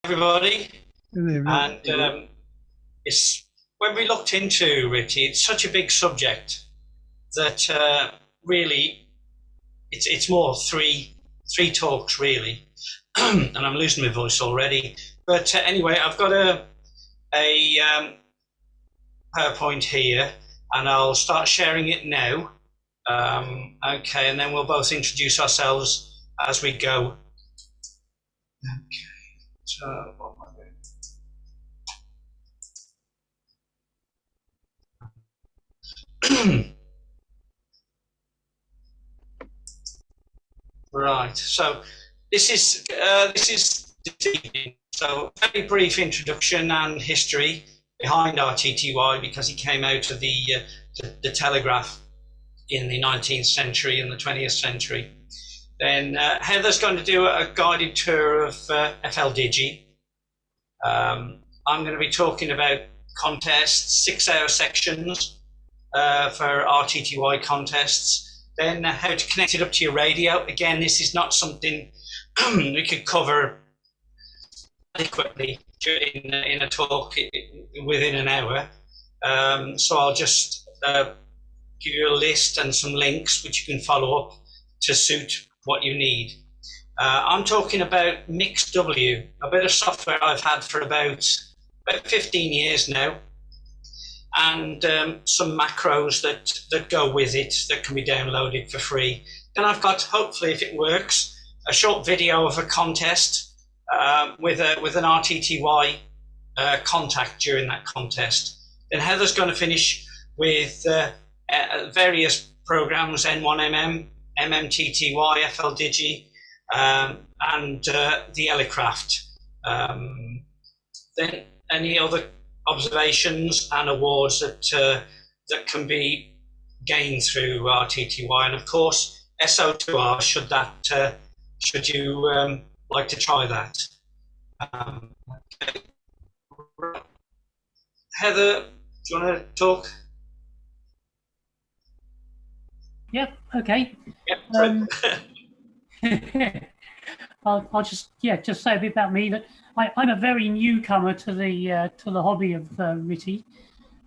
everybody. And it's when we looked into it, it's such a big subject that really it's more three talks really. And I'm losing my voice already. But anyway, I've got a PowerPoint here, and I'll start sharing it now. Okay, and then we'll both introduce ourselves as we go. Okay, so what am I doing? Right, so this is this evening. So very brief introduction and history behind RTTY, because he came out of the telegraph in the 19th century and the 20th century. Then Heather's going to do a guided tour of Fldigi. I'm going to be talking about contests, 6-hour sections for RTTY contests. Then how to connect it up to your radio. Again, this is not something we could cover adequately in a talk within an hour. So I'll just give you a list and some links which you can follow up to suit what you need. I'm talking about Mixw, a bit of software I've had for about 15 years now, and some macros that go with it that can be downloaded for free. Then I've got, hopefully if it works, a short video of a contest with an RTTY contact during that contest. Then Heather's going to finish with various programs, N1MM, MMTTY, Fldigi, and the Elecraft. Then any other observations and awards that can be gained through RTTY, and of course SO2R should you like to try that. Okay. Heather, do you want to talk? Yep. Okay. Yep. I'll just say a bit about me. That I'm a very newcomer to the hobby of RTTY.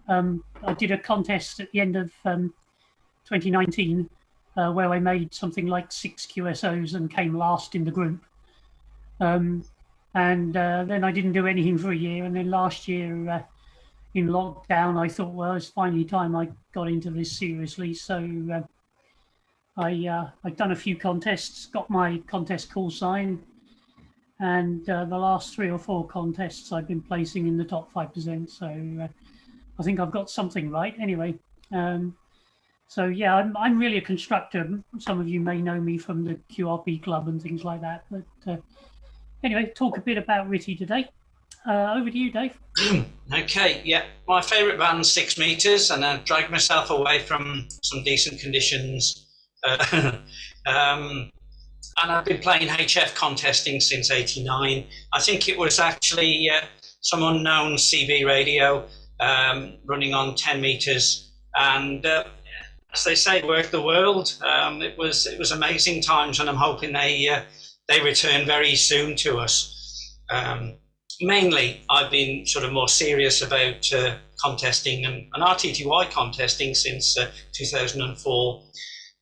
I did a contest at the end of 2019 where I made something like 6 QSOs and came last in the group. And then I didn't do anything for a year. And then last year in lockdown, I thought, well, it's finally time I got into this seriously. So I've done a few contests, got my contest call sign, and the last 3 or 4 contests I've been placing in the top 5%. So I think I've got something right. Anyway, so yeah, I'm really a constructor. Some of you may know me from the QRP club and things like that. But anyway, talk a bit about RTTY today. Over to you, Dave. Okay, yeah. My favourite band's 6 Meters, and I dragged myself away from some decent conditions. And I've been playing HF contesting since '89. I think it was actually some unknown CB radio running on 10 meters, and as they say, worked the world. It was amazing times, and I'm hoping they return very soon to us. Mainly, I've been sort of more serious about contesting and RTTY contesting since 2004.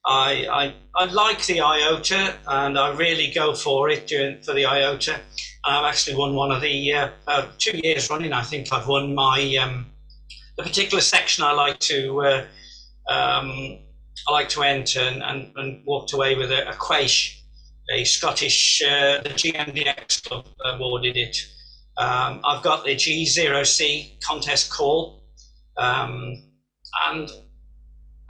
I like the IOTA, and I really go for it for the IOTA. I've actually won one of the 2 years running. I think I've won my the particular section I like to enter, and walked away with a Quaish, a Scottish the GMDX club awarded it. I've got the G0CER contest call, and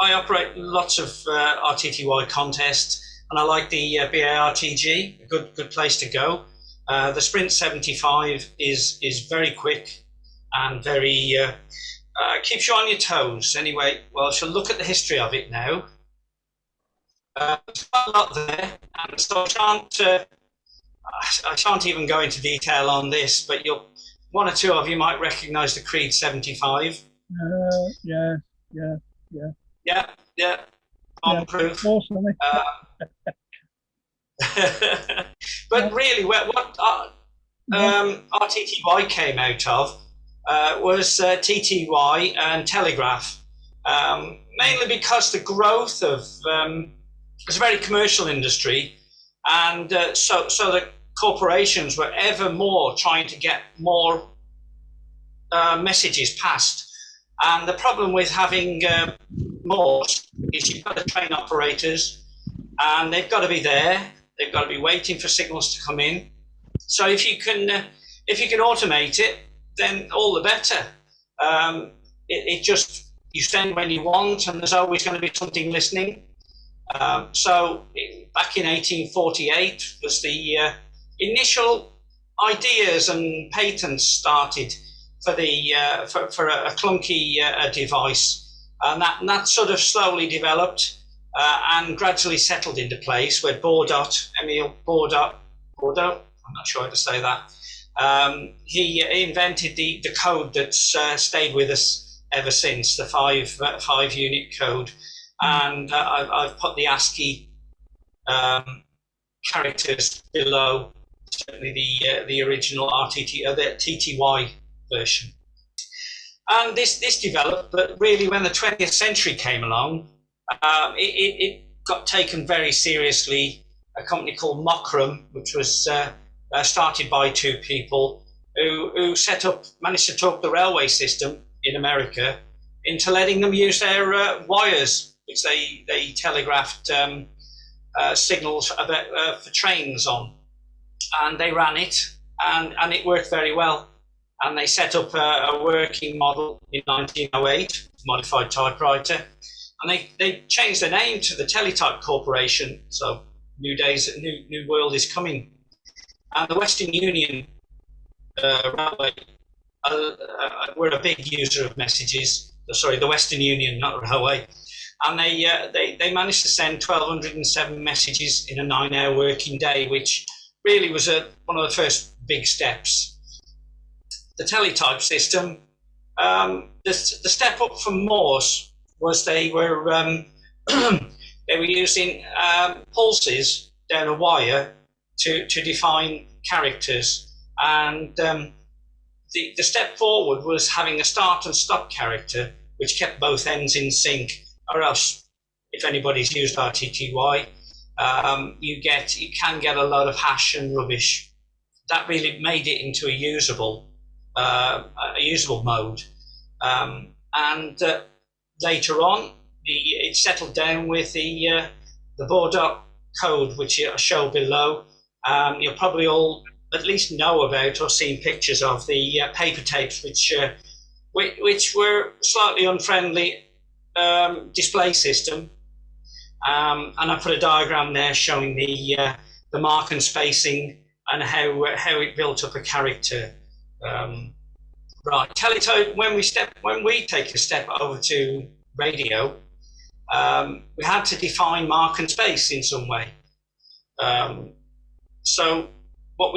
I operate lots of RTTY contests, and I like the BARTG, a good place to go. The Sprint 75 is very quick and very keeps you on your toes. Anyway, well, I shall look at the history of it now. There's quite a lot there, and so I shan't even go into detail on this, but one or two of you might recognise the Creed 75. Yeah. Bomb-proof. But really, RTTY came out of was TTY and Telegraph, mainly because the growth of it's a very commercial industry, and so the corporations were ever more trying to get more messages passed. And the problem with having more is you've got to train operators, and they've got to be there. They've got to be waiting for signals to come in. So if you can automate it, then all the better. It just, you send when you want, and there's always going to be something listening. So back in 1848 was the initial ideas and patents started for the for a clunky device, and that sort of slowly developed and gradually settled into place. Where Bordo, I'm not sure how to say that. He invented the code that's stayed with us ever since, the five unit code, and I've put the ASCII characters below, certainly the original RTTY, the TTY version. And this developed, but really when the 20th century came along, it got taken very seriously. A company called Mixw, which was started by two people who managed to talk the railway system in America into letting them use their wires, which they telegraphed signals for trains on. And they ran it, and it worked very well. And they set up a working model in 1908, modified typewriter, and they changed their name to the Teletype Corporation. So new world is coming. And the Western Union Railway were a big user of messages. Sorry, the Western Union, not Railway. And they managed to send 1,207 messages in a 9-hour working day, which really was one of the first big steps. The Teletype system, the step up from Morse was they were using pulses down a wire to define characters, and the step forward was having a start and stop character which kept both ends in sync, or else, if anybody's used RTTY, you can get a lot of hash and rubbish. That really made it into a usable mode, and later on it settled down with the Bordo code, which I show below. You'll probably all at least know about or seen pictures of the paper tapes, which were slightly unfriendly display system, and I put a diagram there showing the mark and spacing and how it built up a character. Right, Teletype. When we take a step over to radio, we had to define mark and space in some way. So what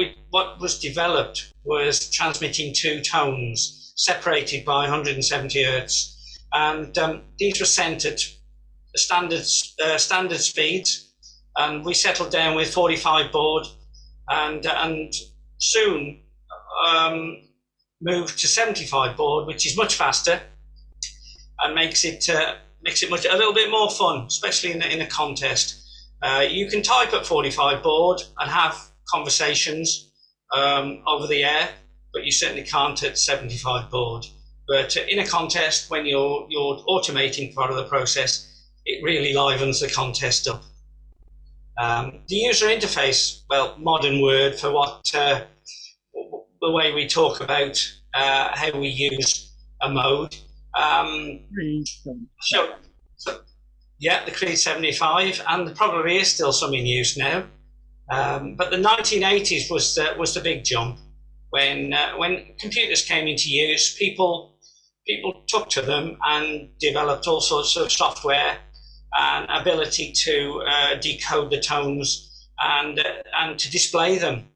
was developed was transmitting two tones separated by 170 hertz, and these were sent at standard speeds, and we settled down with 45 baud, and soon moved to 75 baud, which is much faster and makes it a little bit more fun, especially in a contest. You can type at 45 baud and have conversations over the air, but you certainly can't at 75 baud. But in a contest, when you're automating part of the process, it really livens the contest up. The user interface, well, modern word for what the way we talk about how we use a mode. The Creed 75, and there probably is still some in use now. But the 1980s was the big jump when computers came into use. People took to them and developed all sorts of software and ability to decode the tones and to display them.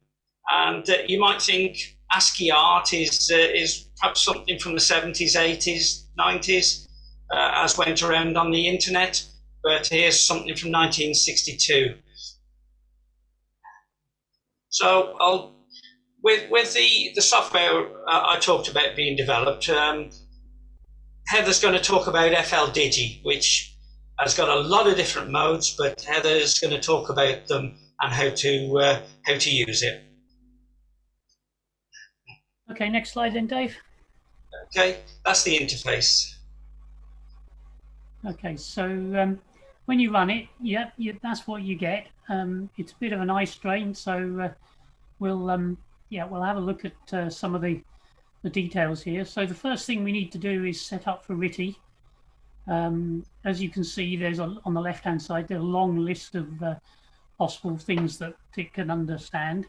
And you might think ASCII art is perhaps something from the 70s, 80s, 90s, as went around on the internet. But here's something from 1962. So with the software I talked about being developed, Heather's going to talk about Fldigi, which has got a lot of different modes, but Heather's going to talk about them and how to use it. Okay, next slide then, Dave. Okay, that's the interface. Okay, so when you run it, that's what you get. It's a bit of an eye strain, so we'll have a look at some of the details here. So the first thing we need to do is set up for RTTY. As you can see, there's on the left-hand side, there's a long list of possible things that it can understand.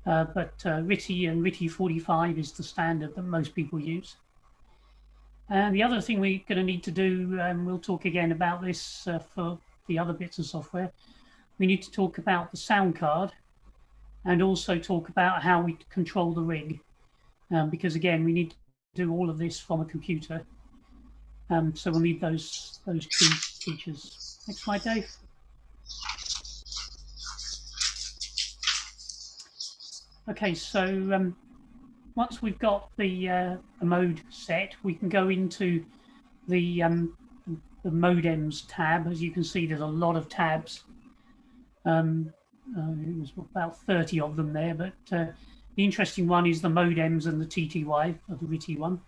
But RTTY and RTTY 45 is the standard that most people use. And the other thing we're going to need to do, and we'll talk again about this for the other bits of software, we need to talk about the Soundcard and also talk about how we control the rig. Because again, we need to do all of this from a computer. So we'll need those two features. Next slide, Dave. Okay, so once we've got the mode set, we can go into the Modems tab. As you can see, there's a lot of tabs. There's about 30 of them there, but the interesting one is the Modems and the TTY of the RTTY one.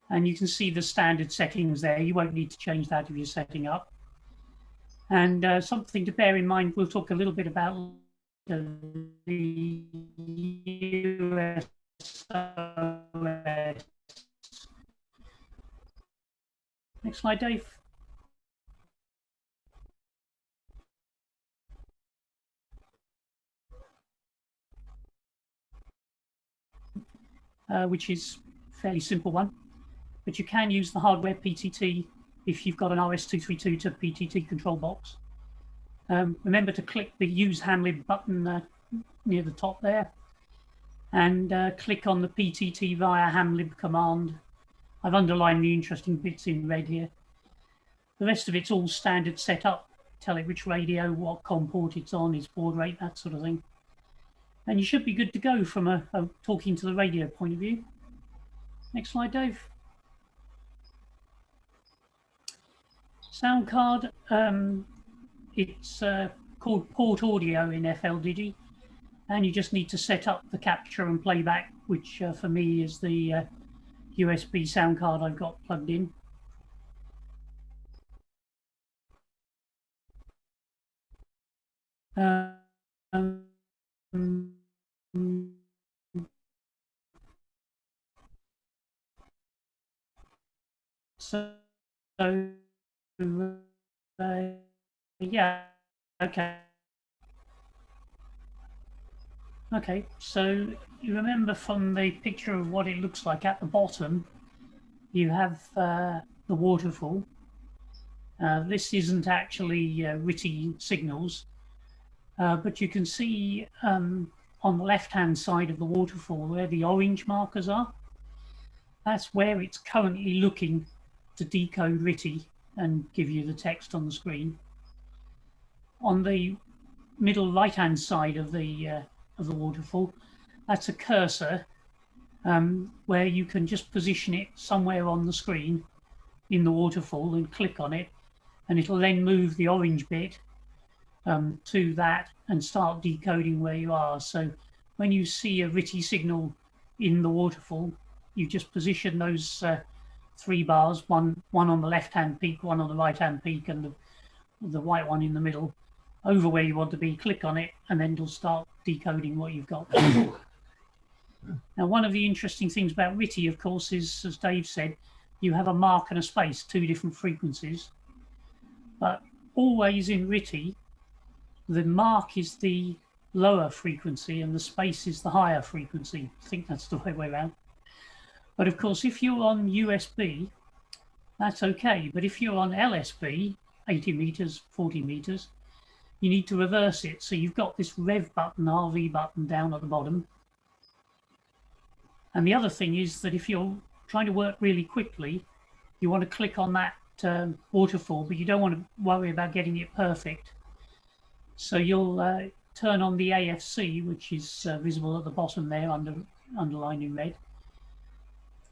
And you can see the standard settings there. You won't need to change that if you're setting up. And something to bear in mind, we'll talk a little bit about the US. Next slide, Dave. Which is a fairly simple one, but you can use the hardware PTT if you've got an RS-232 to PTT control box. Remember to click the Use Hamlib button near the top there, and click on the PTT via Hamlib command. I've underlined the interesting bits in red here. The rest of it's all standard setup. Tell it which radio, what COM port it's on, its baud rate, that sort of thing. And you should be good to go from a talking to the radio point of view. Next slide, Dave. Soundcard, it's called Port Audio in Fldigi, and you just need to set up the capture and playback, which for me is the USB sound card I've got plugged in. Yeah, okay. Okay, so you remember from the picture of what it looks like at the bottom, you have the waterfall. This isn't actually RTTY signals, but you can see on the left-hand side of the waterfall where the orange markers are. That's where it's currently looking to decode RTTY and give you the text on the screen. On the middle right-hand side of the waterfall, that's a cursor where you can just position it somewhere on the screen in the waterfall and click on it, and it'll then move the orange bit to that and start decoding where you are. So when you see a RTTY signal in the waterfall, you just position those three bars, one on the left-hand peak, one on the right-hand peak, and the white one in the middle, over where you want to be, click on it, and then it'll start decoding what you've got. Now, one of the interesting things about RTTY, of course, is, as Dave said, you have a mark and a space, two different frequencies. But always in RTTY, the mark is the lower frequency and the space is the higher frequency. I think that's the right way around. But of course, if you're on USB, that's okay. But if you're on LSB, 80 meters, 40 meters, you need to reverse it. So you've got this rev button, RV button down at the bottom. And the other thing is that if you're trying to work really quickly, you want to click on that waterfall, but you don't want to worry about getting it perfect. So you'll turn on the AFC, which is visible at the bottom there, underlined in red,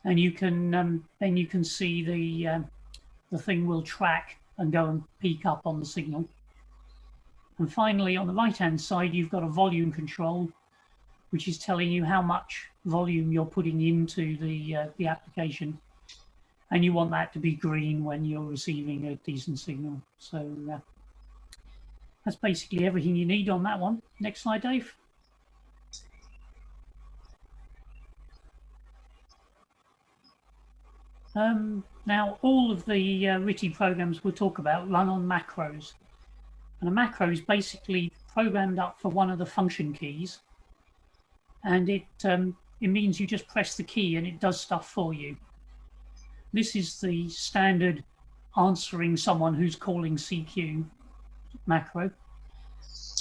and you can then you can see the thing will track and go and peak up on the signal. And finally, on the right-hand side, you've got a volume control, which is telling you how much volume you're putting into the application, and you want that to be green when you're receiving a decent signal. So that's basically everything you need on that one. Next slide, Dave. Now, all of the RTTY programs we'll talk about run on macros. And a macro is basically programmed up for one of the function keys. And it means you just press the key and it does stuff for you. This is the standard answering someone who's calling CQ macro.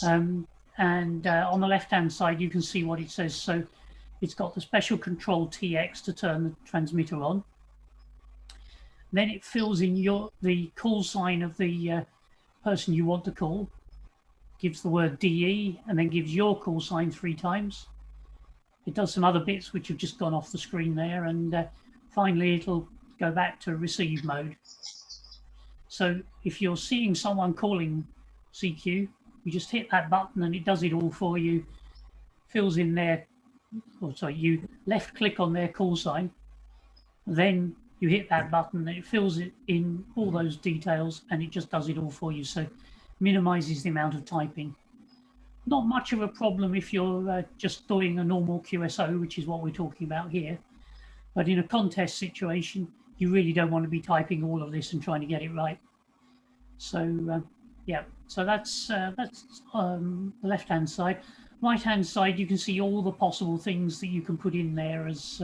And on the left-hand side, you can see what it says. So it's got the special control TX to turn the transmitter on. Then it fills in the call sign of the person you want to call, gives the word DE, and then gives your call sign 3 times. It does some other bits which have just gone off the screen there, and finally it'll go back to receive mode. So if you're seeing someone calling CQ, you just hit that button and it does it all for you, fills in their, or sorry, you left click on their call sign, then you hit that button and it fills it in all those details and it just does it all for you. So minimizes the amount of typing. Not much of a problem if you're just doing a normal QSO, which is what we're talking about here. But in a contest situation, you really don't want to be typing all of this and trying to get it right. So yeah, so that's the left-hand side. Right-hand side, you can see all the possible things that you can put in there as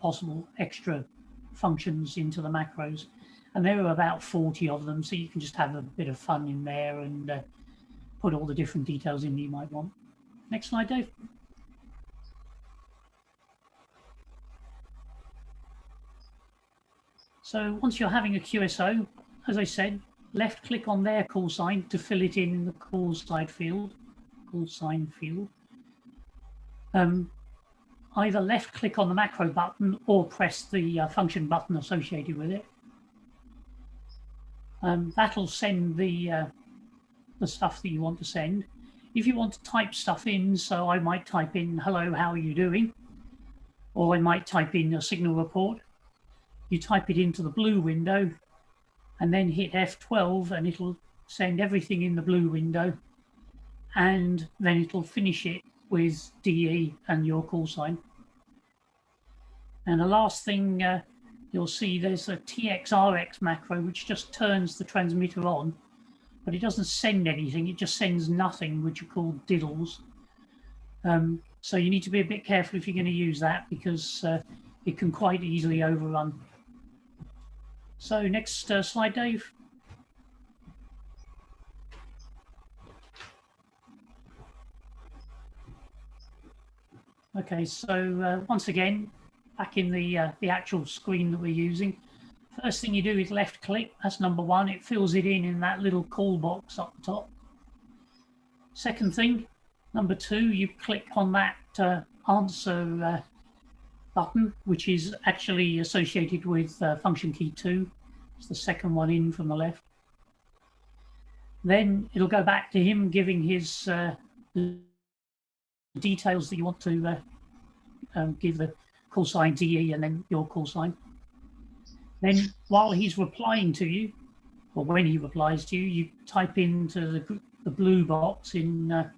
possible extra functions into the macros. And there are about 40 of them, so you can just have a bit of fun in there and put all the different details in you might want. Next slide, Dave. So once you're having a QSO, as I said, left click on their call sign to fill it in the call sign field. Either left click on the macro button or press the function button associated with it. That'll send the stuff that you want to send. If you want to type stuff in, so I might type in, hello, how are you doing? Or I might type in a signal report. You type it into the blue window and then hit F12 and it'll send everything in the blue window, and then it'll finish it with DE and your call sign. And the last thing you'll see, there's a TXRX macro which just turns the transmitter on, but it doesn't send anything, it just sends nothing, which are called diddles. So you need to be a bit careful if you're going to use that, because it can quite easily overrun. So next slide, Dave. Okay, so once again, back in the actual screen that we're using, first thing you do is left click, that's number 1, it fills it in that little call box up the top. Second thing, number 2, you click on that answer button, which is actually associated with function key 2. It's the second one in from the left. Then it'll go back to him giving his details that you want to give the call sign DE and then your call sign. Then while he's replying to you, or when he replies to you, you type into the blue box in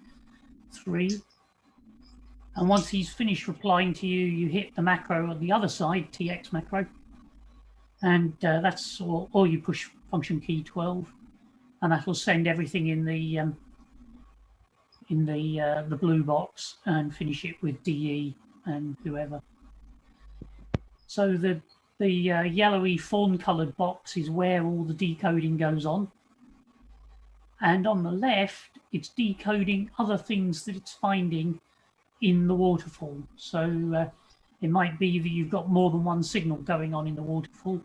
3. And once he's finished replying to you, you hit the macro on the other side, TX macro. And that's all, or you push function key 12, and that will send everything in the blue box and finish it with DE and whoever. So the yellowy fawn-coloured box is where all the decoding goes on. And on the left, it's decoding other things that it's finding in the waterfall. So it might be that you've got more than one signal going on in the waterfall.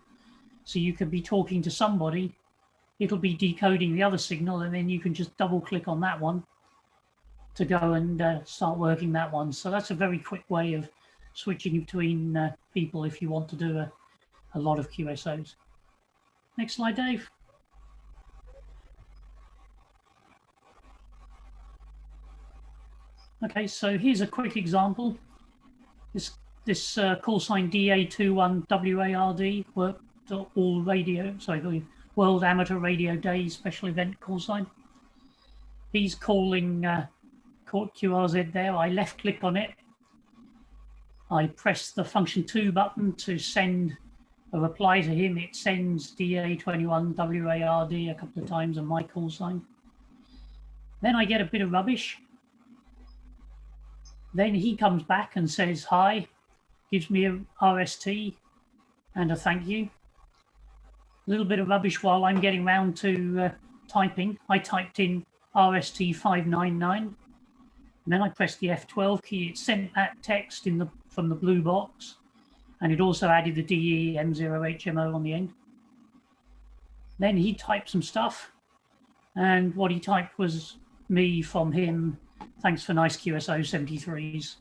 So you could be talking to somebody, it'll be decoding the other signal, and then you can just double click on that one to go and start working that one. So that's a very quick way of switching between people if you want to do a lot of QSOs. Next slide, Dave. Okay, so here's a quick example. This call sign DA21WARD worked all radio, sorry, the World Amateur Radio Day special event call sign. He's calling QRZ there. I left click on it. I press the function 2 button to send a reply to him. It sends DA21WARD a couple of times on my call sign. Then I get a bit of rubbish. Then he comes back and says hi, gives me a RST and a thank you. A little bit of rubbish while I'm getting round to typing. I typed in RST 599, and then I pressed the F12 key. It sent that text from the blue box, and it also added the DE M0HMO on the end. Then he typed some stuff, and what he typed was me from him. Thanks for nice QSO 73s.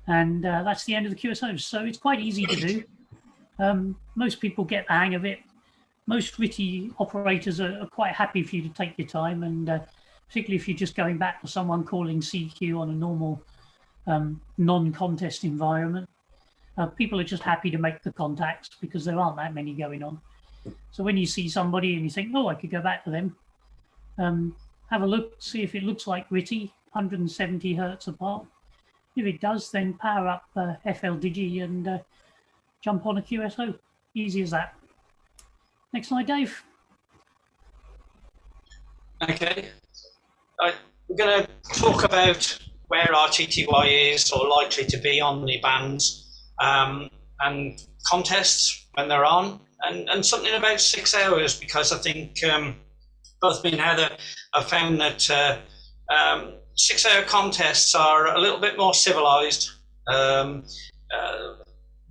And that's the end of the QSOs. So it's quite easy to do. Most people get the hang of it. Most RTTY operators are quite happy for you to take your time, and particularly if you're just going back to someone calling CQ on a normal non-contest environment. People are just happy to make the contacts because there aren't that many going on. So when you see somebody and you think, oh, I could go back to them, have a look, see if it looks like RTTY, 170 hertz apart. If it does, then power up Fldigi and jump on a QSO. Easy as that. Next slide, Dave. Okay. We're going to talk about where RTTY is or likely to be on the bands and contests when they're on, and something about 6 hours, because I think both me and Heather have found that 6 hour contests are a little bit more civilized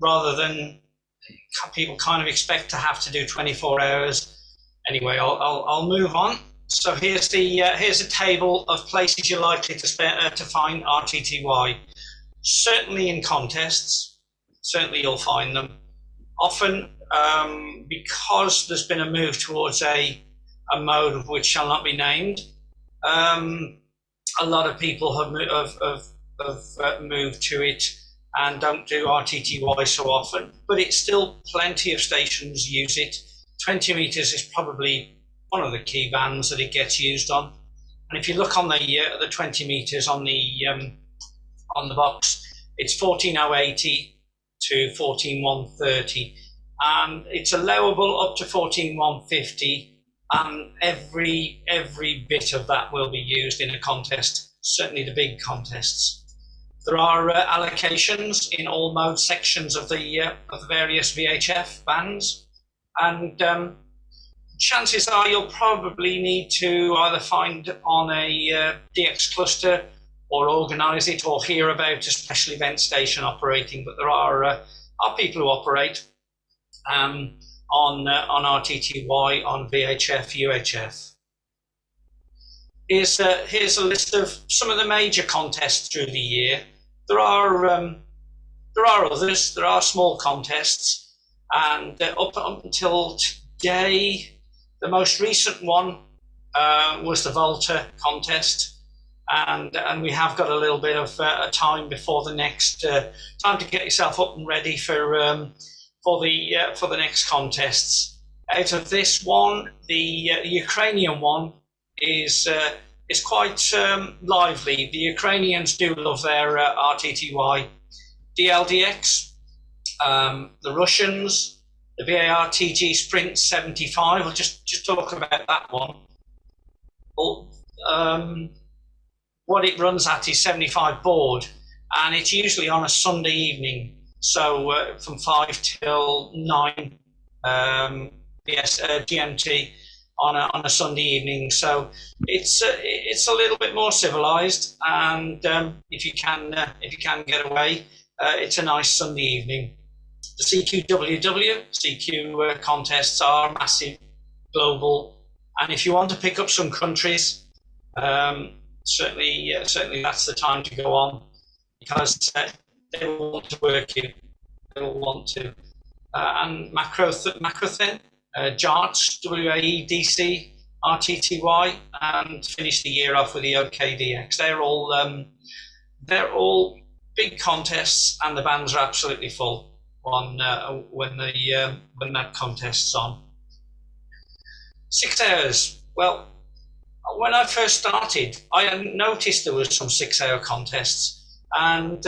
rather than people kind of expect to have to do 24 hours. Anyway, I'll move on. So here's a table of places you're likely to find RTTY. Certainly in contests, certainly you'll find them. Often, because there's been a move towards a mode which shall not be named, a lot of people have moved to it and don't do RTTY so often, but it's still plenty of stations use it. 20 meters is probably one of the key bands that it gets used on. And if you look on the 20 meters on the box, it's 14080 to 14130, and it's allowable up to 14150, and every bit of that will be used in a contest, certainly the big contests. There are allocations in all mode sections of the various VHF bands, and chances are you'll probably need to either find on a DX cluster or organize it or hear about a special event station operating, but there are people who operate on RTTY, on VHF, UHF. Here's a list of some of the major contests through the year. There are others. There are small contests, and up until today, the most recent one was the Volta contest, and we have got a little bit of time before the next time to get yourself up and ready for the next contests. Out of this one, the Ukrainian one is quite lively. The Ukrainians do love their RTTY. DLDX, the Russians, the VARTG Sprint 75. We'll just talk about that one. What it runs at is 75 baud, and it's usually on a Sunday evening, so from 5 till 9 GMT on a Sunday evening. So it's a little bit more civilized, and if you can get away, it's a nice Sunday evening. The CQ contests are massive, global, and if you want to pick up some countries, certainly that's the time to go on, because they will want to work you. They will want to. And Macrothen, JARTS, WAEDC, RTTY, and finish the year off with the OKDX. They're all big contests, and the bands are absolutely full on when that contest's on. 6 hours. Well, when I first started, I hadn't noticed there was some 6-hour contests, and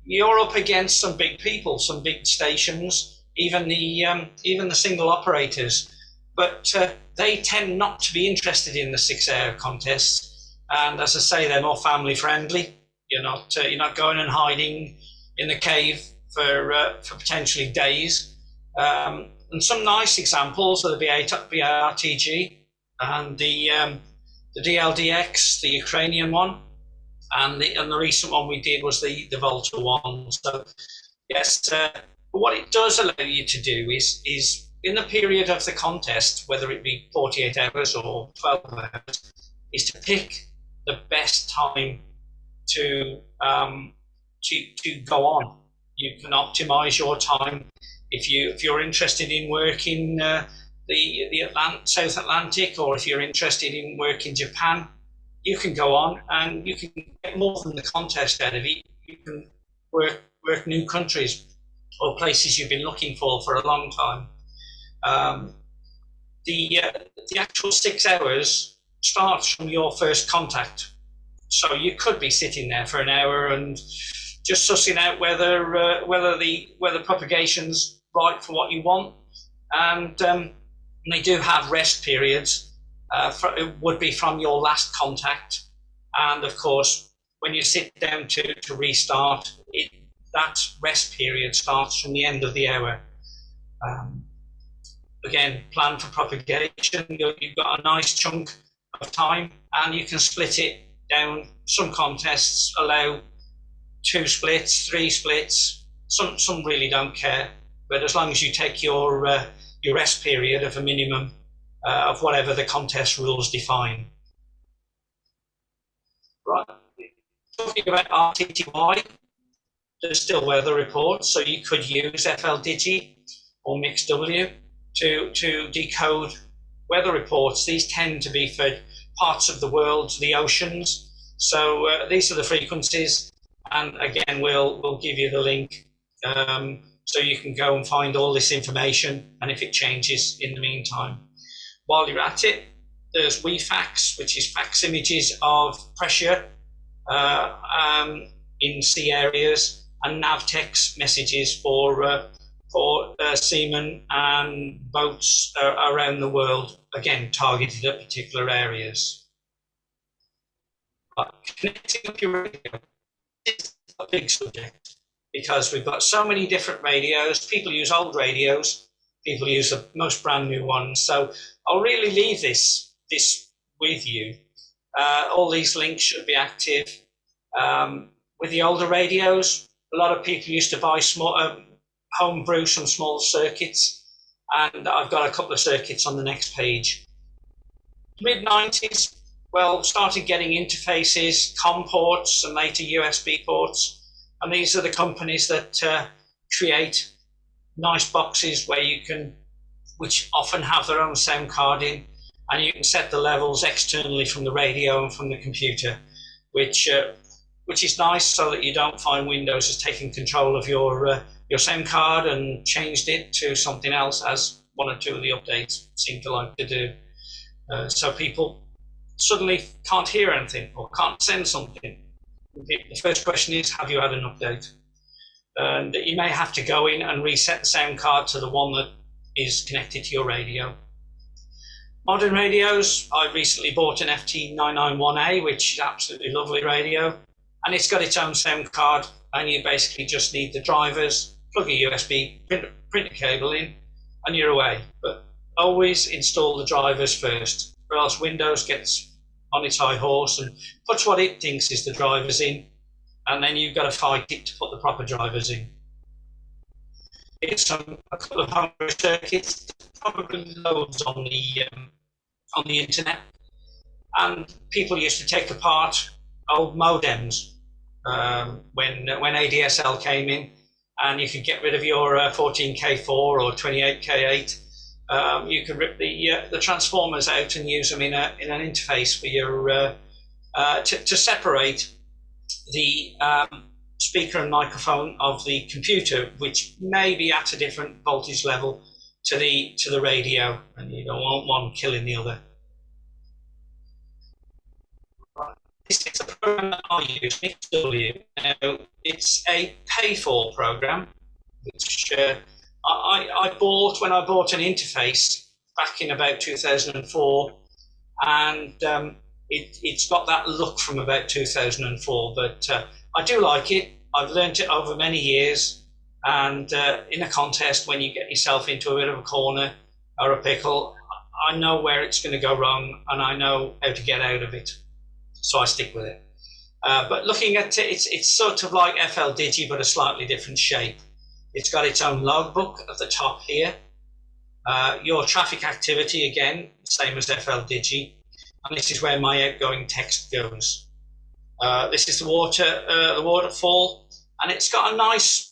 you're up against some big people, some big stations, even the single operators, but they tend not to be interested in the 6-hour contests. And as I say, they're more family friendly. You're not going and hiding in the cave for potentially days. And some nice examples are the BARTG and the DLDX, the Ukrainian one, and the recent one we did was the Volta one. So yes, what it does allow you to do is in the period of the contest, whether it be 48 hours or 12 hours, is to pick the best time to go on. You can optimize your time. If you're interested in working the South Atlantic, or if you're interested in working Japan, you can go on and you can get more than the contest out of it. You can work new countries or places you've been looking for a long time. The actual 6 hours starts from your first contact. So you could be sitting there for an hour and just sussing out whether the propagation's right for what you want. And they do have rest periods. It would be from your last contact. And of course, when you sit down to restart, that rest period starts from the end of the hour. Again, plan for propagation. You've got a nice chunk of time, and you can split it down. Some contests allow 2 splits, 3 splits. Some really don't care, but as long as you take your rest period of a minimum of whatever the contest rules define. Right. Talking about RTTY, there's still weather reports, so you could use Fldigi or Mixw to decode weather reports. These tend to be for parts of the world, the oceans. So these are the frequencies, and again, we'll give you the link so you can go and find all this information, and if it changes in the meantime. While you're at it, there's WeFax, which is fax images of pressure in sea areas, and Navtex messages for seamen and boats around the world, again targeted at particular areas. But connecting up your radio is a big subject, because we've got so many different radios. People use old radios, people use the most brand new ones. So I'll really leave this with you. All these links should be active. With the older radios, a lot of people used to buy homebrew some small circuits, and I've got a couple of circuits on the next page. Mid-90s, well, started getting interfaces, COM ports, and later USB ports. And these are the companies that create nice boxes which often have their own sound card in, and you can set the levels externally from the radio and from the computer, which is nice, so that you don't find Windows has taken control of your sound card and changed it to something else, as one or two of the updates seem to like to do. So people suddenly can't hear anything or can't send something. The first question is, have you had an update? And you may have to go in and reset the sound card to the one that is connected to your radio. Modern radios, I recently bought an FT991A, which is absolutely lovely radio, and it's got its own sound card, and you basically just need the drivers, plug a USB printer cable in, and you're away. But always install the drivers first, or else Windows gets on its high horse and puts what it thinks is the drivers in, and then you've got to fight it to put the proper drivers in. It's a couple of homebrew circuits, probably loads on the internet. And people used to take apart old modems when ADSL came in, and you could get rid of your 14K4 or 28K8. You could rip the transformers out and use them in an interface for your to separate the speaker and microphone of the computer, which may be at a different voltage level to the radio, and you don't want one killing the other. This is a program that I use, Mixw. Now, it's a pay-for program, which I bought when I bought an interface back in about 2004, and it's got that look from about 2004, but I do like it. I've learned it over many years, and in a contest, when you get yourself into a bit of a corner or a pickle, I know where it's going to go wrong, and I know how to get out of it, so I stick with it. But looking at it, it's sort of like Fldigi, but a slightly different shape. It's got its own logbook at the top here. Your traffic activity, again, same as Fldigi. And this is where my outgoing text goes. This is the waterfall, and it's got a nice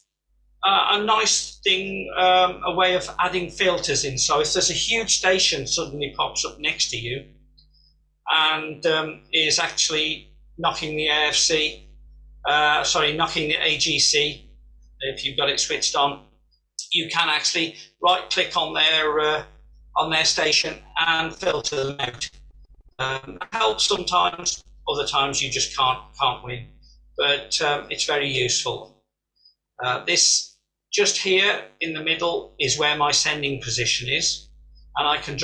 thing, a way of adding filters in. So if there's a huge station suddenly pops up next to you and is actually knocking the AFC, knocking the AGC, if you've got it switched on, you can actually right-click on their station and filter them out. Helps sometimes, other times you just can't win, but it's very useful. This just here in the middle is where my sending position is, and I can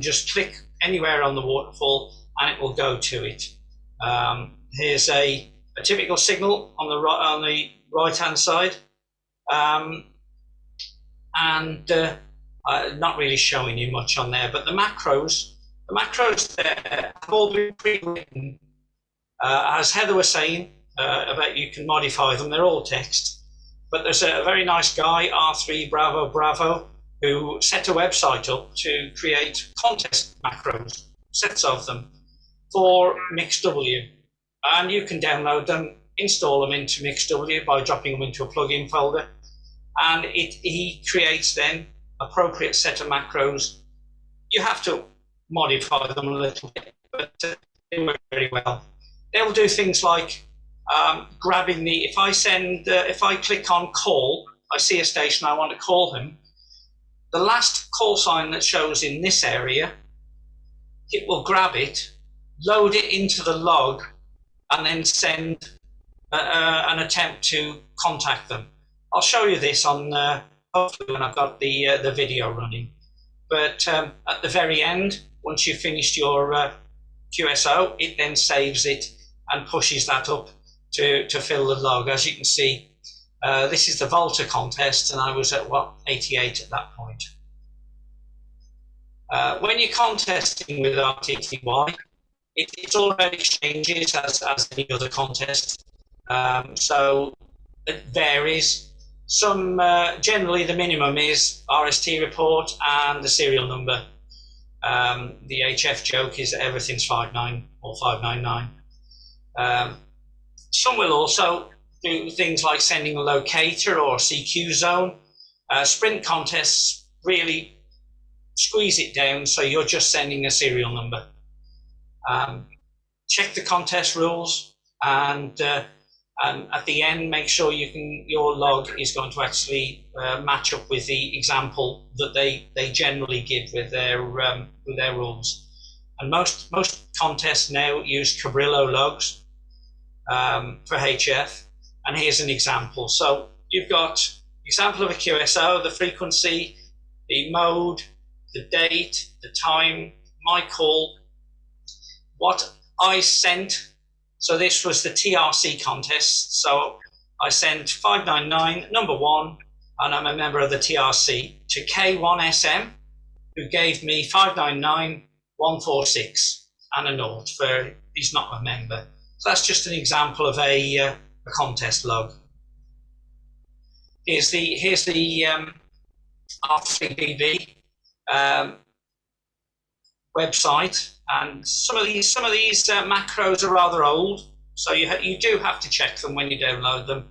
just click anywhere on the waterfall and it will go to it. Here's a typical signal on the right hand side, not really showing you much on there, but the macros there have all been pre-written. As Heather was saying about, you can modify them, they're all text. But there's a very nice guy, R3 Bravo, who set a website up to create contest macros, sets of them, for Mixw. And you can download them, install them into Mixw by dropping them into a plugin folder. And he creates then appropriate set of macros. You have to modify them a little bit, but they work very well. They'll do things like grabbing if I click on call, I see a station, I want to call him. The last call sign that shows in this area, it will grab it, load it into the log, and then send an attempt to contact them. I'll show you this on hopefully when I've got the video running. But at the very end, once you've finished your QSO, it then saves it and pushes that up to fill the log. As you can see, this is the Volta contest, and I was at 88 at that point. When you're contesting with RTTY, it's all about exchanges as any other contest. So it varies. Some generally the minimum is RST report and the serial number. The HF joke is that everything's 59 or 599. Some will also do things like sending a locator or CQ zone. Sprint contests really squeeze it down, so you're just sending a serial number. Check the contest rules, and at the end, make sure your log is going to actually match up with the example that they generally give with their rules. And most contests now use Cabrillo logs for HF. And here's an example. So you've got example of a QSO, the frequency, the mode, the date, the time, my call, what I sent. So this was the TRC contest. So I sent 599, number 1, and I'm a member of the TRC, to K1SM, who gave me 599,146 and a note for he's not a member. So that's just an example of a contest log. Here's the R3BB. website, and some of these macros are rather old, so you do have to check them when you download them.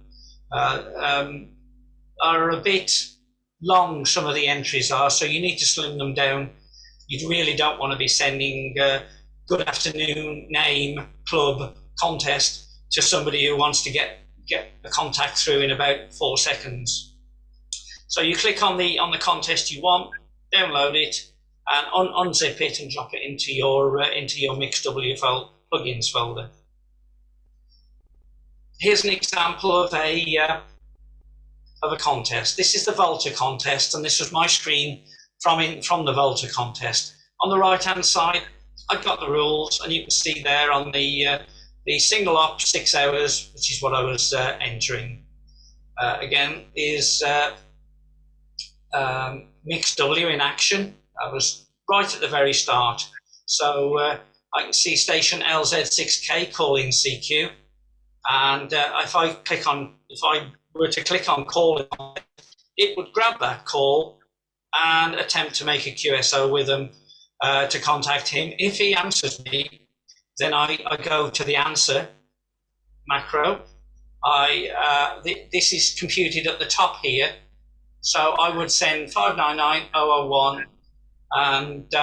Are a bit long, some of the entries are, so you need to slim them down. You really don't want to be sending good afternoon, name, club, contest to somebody who wants to get a contact through in about 4 seconds. So you click on the contest you want, download it, and unzip it and drop it into your Mixw plugins folder. Here's an example of a contest. This is the Volta contest, and this was my screen from the Volta contest. On the right-hand side, I've got the rules, and you can see there on the single op 6 hours, which is what I was entering. Again, is Mixw in action. I was right at the very start. So I can see station LZ6K calling CQ, and if I were to click on call, it would grab that call and attempt to make a QSO with him to contact him. If he answers me, then I go to the answer macro. This is computed at the top here, so I would send 599.001 and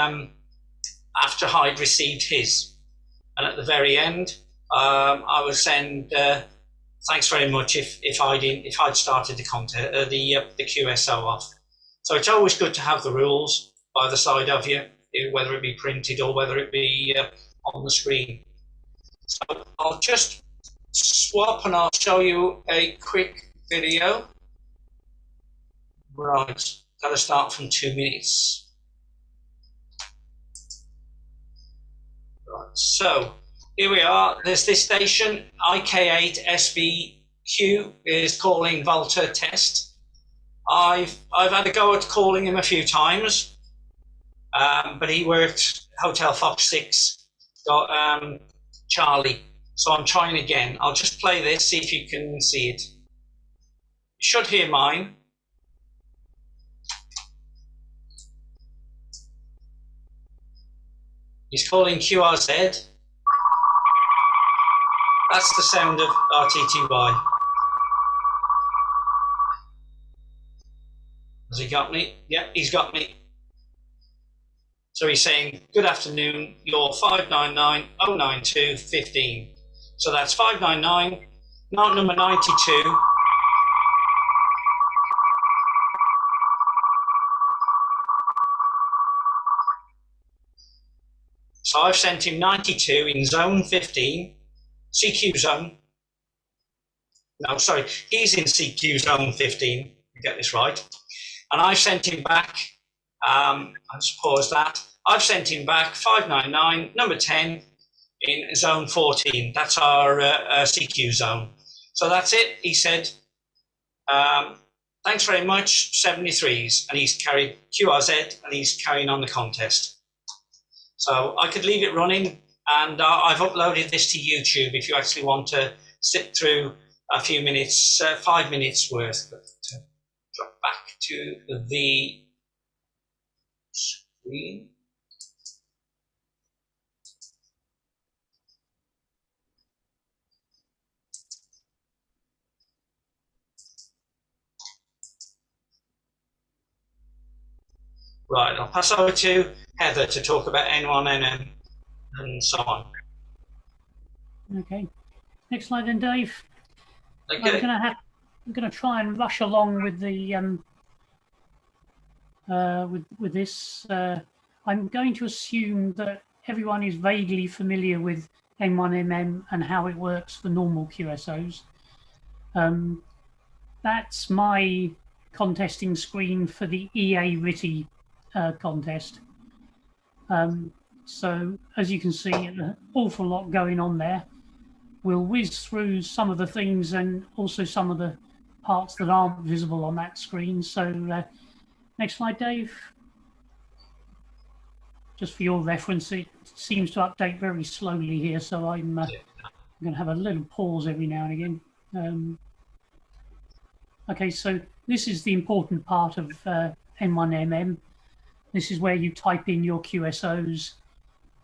after I'd received his, and at the very end I would send thanks very much if I'd started the QSO off. So it's always good to have the rules by the side of you, whether it be printed or whether it be on the screen. So I'll just swap and I'll show you a quick video. Right, got to start from 2 minutes. Right, so here we are. There's this station, IK8SVQ is calling Volta test. I've had a go at calling him a few times, but he worked Hotel Fox 6, got Charlie. So I'm trying again. I'll just play this, see if you can see it. You should hear mine. He's calling QRZ. That's the sound of RTTY. Has he got me? Yeah, he's got me. So he's saying, good afternoon, you're 599.092.15. So that's 599, not number 92. So I've sent him 92 in zone 15, CQ zone. No, sorry, he's in CQ zone 15, to get this right. And I've sent him back, I'll just pause that. I've sent him back 599, number 10 in zone 14. That's our CQ zone. So that's it. He said, thanks very much, 73s. And he's carried QRZ and he's carrying on the contest. So I could leave it running, and I've uploaded this to YouTube if you actually want to sit through a few minutes, 5 minutes worth. But drop back to the screen. Right, I'll pass over to Heather to talk about N1MM and so on. Okay. Next slide then, Dave. Okay. I'm going to try and rush along with the with this. I'm going to assume that everyone is vaguely familiar with N1MM and how it works for normal QSOs. That's my contesting screen for the EA RTTY contest. So as you can see, an awful lot going on there. We'll whiz through some of the things and also some of the parts that aren't visible on that screen. So next slide, Dave. Just for your reference, it seems to update very slowly here, so I'm going to have a little pause every now and again. Okay, so this is the important part of N1MM. This is where you type in your QSOs.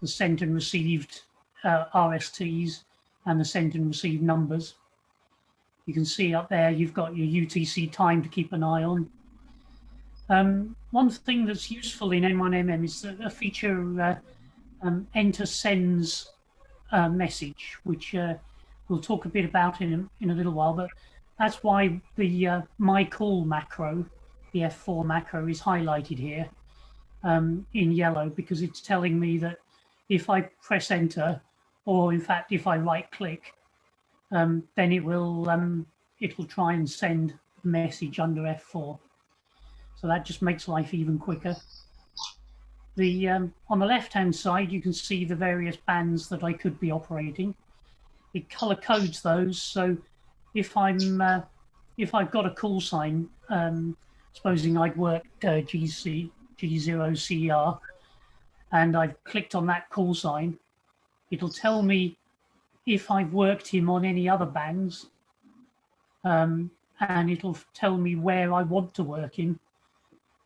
the sent and received RSTs and the sent and received numbers. You can see up there you've got your UTC time to keep an eye on. One thing that's useful in N1MM is a feature enter sends message, which we'll talk a bit about in a little while, but that's why the my call macro, the F4 macro, is highlighted here in yellow, because it's telling me that if I press enter, or in fact if I right click, then it will try and send a message under F4. So that just makes life even quicker. The on the left hand side you can see the various bands that I could be operating. It color codes those, so if I've got a call sign, supposing I'd worked G0CER, and I've clicked on that call sign, it'll tell me if I've worked him on any other bands, and it'll tell me where I want to work him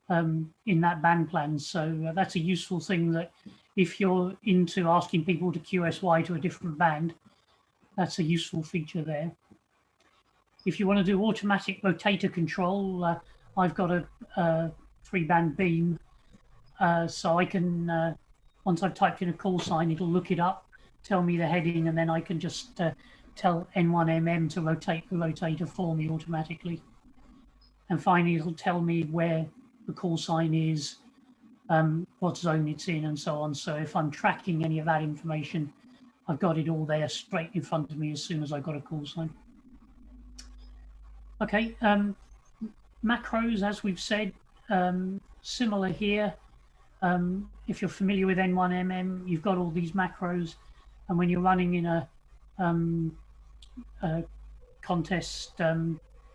in that band plan. So that's a useful thing, that if you're into asking people to QSY to a different band, that's a useful feature there. If you want to do automatic rotator control, I've got a 3-band beam, so I can, once I've typed in a call sign, it'll look it up, tell me the heading, and then I can just tell N1MM to rotate the rotator for me automatically. And finally, it'll tell me where the call sign is, what zone it's in, and so on. So if I'm tracking any of that information, I've got it all there straight in front of me as soon as I've got a call sign. Okay, macros, as we've said, similar here. If you're familiar with N1MM, you've got all these macros, and when you're running in a contest,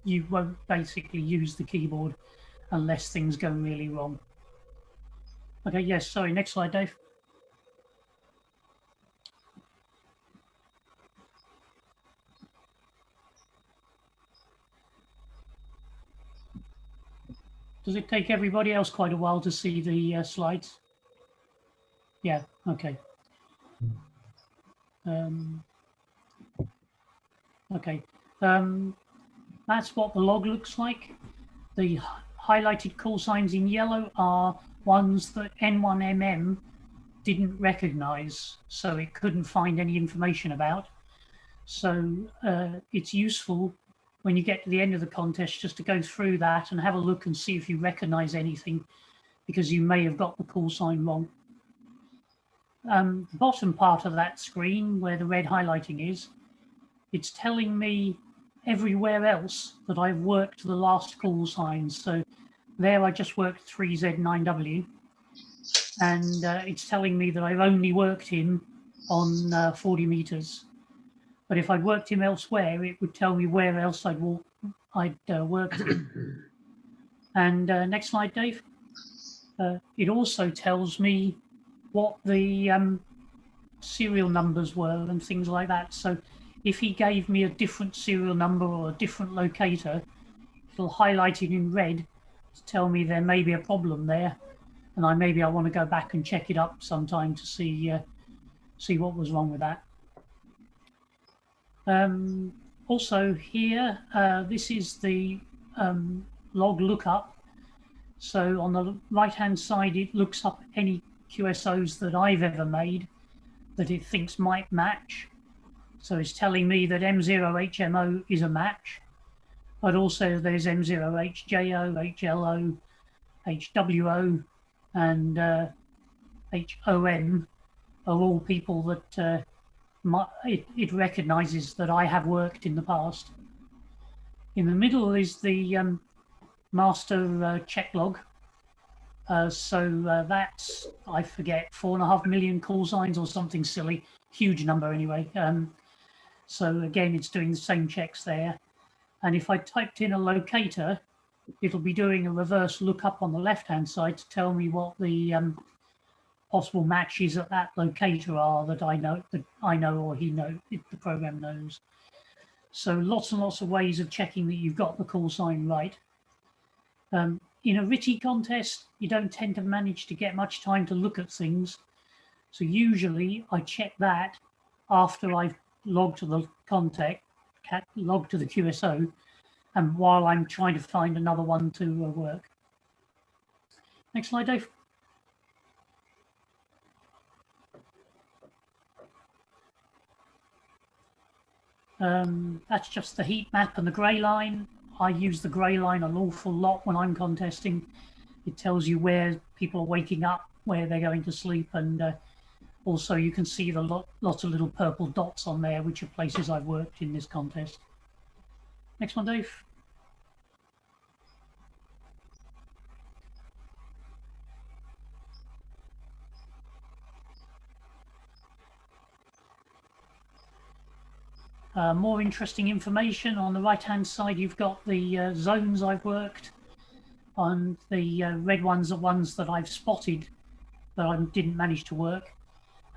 you won't basically use the keyboard unless things go really wrong. Okay, yes, sorry, next slide, Dave. Does it take everybody else quite a while to see the slides? Yeah, okay. Okay, that's what the log looks like. The highlighted call signs in yellow are ones that N1MM didn't recognize, so it couldn't find any information about. So it's useful when you get to the end of the contest just to go through that and have a look and see if you recognize anything, because you may have got the call sign wrong. The bottom part of that screen where the red highlighting is, it's telling me everywhere else that I've worked the last call signs. So there I just worked 3Z9W, and it's telling me that I've only worked him on 40 meters. But if I'd worked him elsewhere, it would tell me where else I'd worked him. And next slide, Dave. It also tells me what the serial numbers were and things like that. So if he gave me a different serial number or a different locator, it'll highlight it in red to tell me there may be a problem there, and maybe I want to go back and check it up sometime to see what was wrong with that. Also here, this is the log lookup. So on the right hand side, it looks up any QSOs that I've ever made that it thinks might match. So it's telling me that M0HMO is a match, but also there's M0HJO, HLO, HWO, and HOM are all people that it recognizes that I have worked in the past. In the middle is the master checklog. So that's, I forget, 4.5 million call signs or something silly, huge number anyway. So again, it's doing the same checks there. And if I typed in a locator, it'll be doing a reverse lookup on the left-hand side to tell me what the possible matches at that locator are that I know or the program knows. So lots and lots of ways of checking that you've got the call sign right. In a RTTY contest, you don't tend to manage to get much time to look at things. So usually I check that after I've logged to the logged to the QSO, and while I'm trying to find another one to work. Next slide, Dave. That's just the heat map and the Greyline. I use the Greyline an awful lot when I'm contesting. It tells you where people are waking up, where they're going to sleep, and also you can see the lots of little purple dots on there, which are places I've worked in this contest. Next one, Dave. More interesting information. On the right-hand side, you've got the zones I've worked on. The red ones are ones that I've spotted that I didn't manage to work.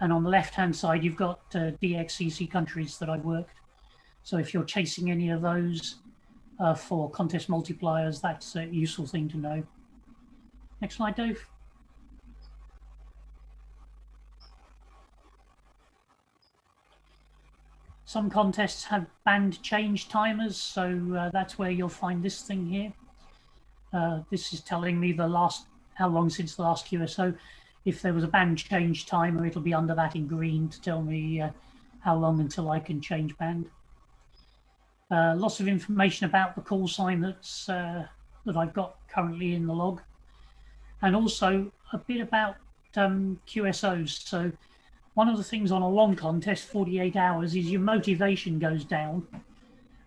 And on the left-hand side, you've got DXCC countries that I've worked. So if you're chasing any of those for contest multipliers, that's a useful thing to know. Next slide, Dave. Some contests have band change timers, so that's where you'll find this thing here. This is telling me how long since the last QSO. If there was a band change timer, it'll be under that in green to tell me how long until I can change band. Lots of information about the call sign that I've got currently in the log, and also a bit about QSOs. So one of the things on a long contest, 48 hours, is your motivation goes down.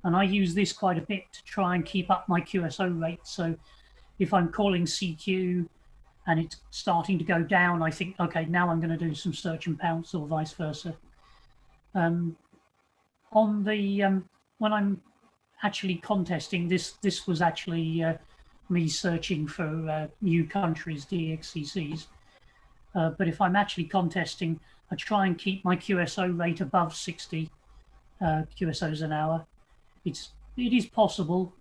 And I use this quite a bit to try and keep up my QSO rate. So if I'm calling CQ and it's starting to go down, I think, okay, now I'm going to do some search and pounce, or vice versa. When I'm actually contesting, this was actually me searching for new countries, DXCCs. But if I'm actually contesting, I try and keep my QSO rate above 60 QSOs an hour. It is possible.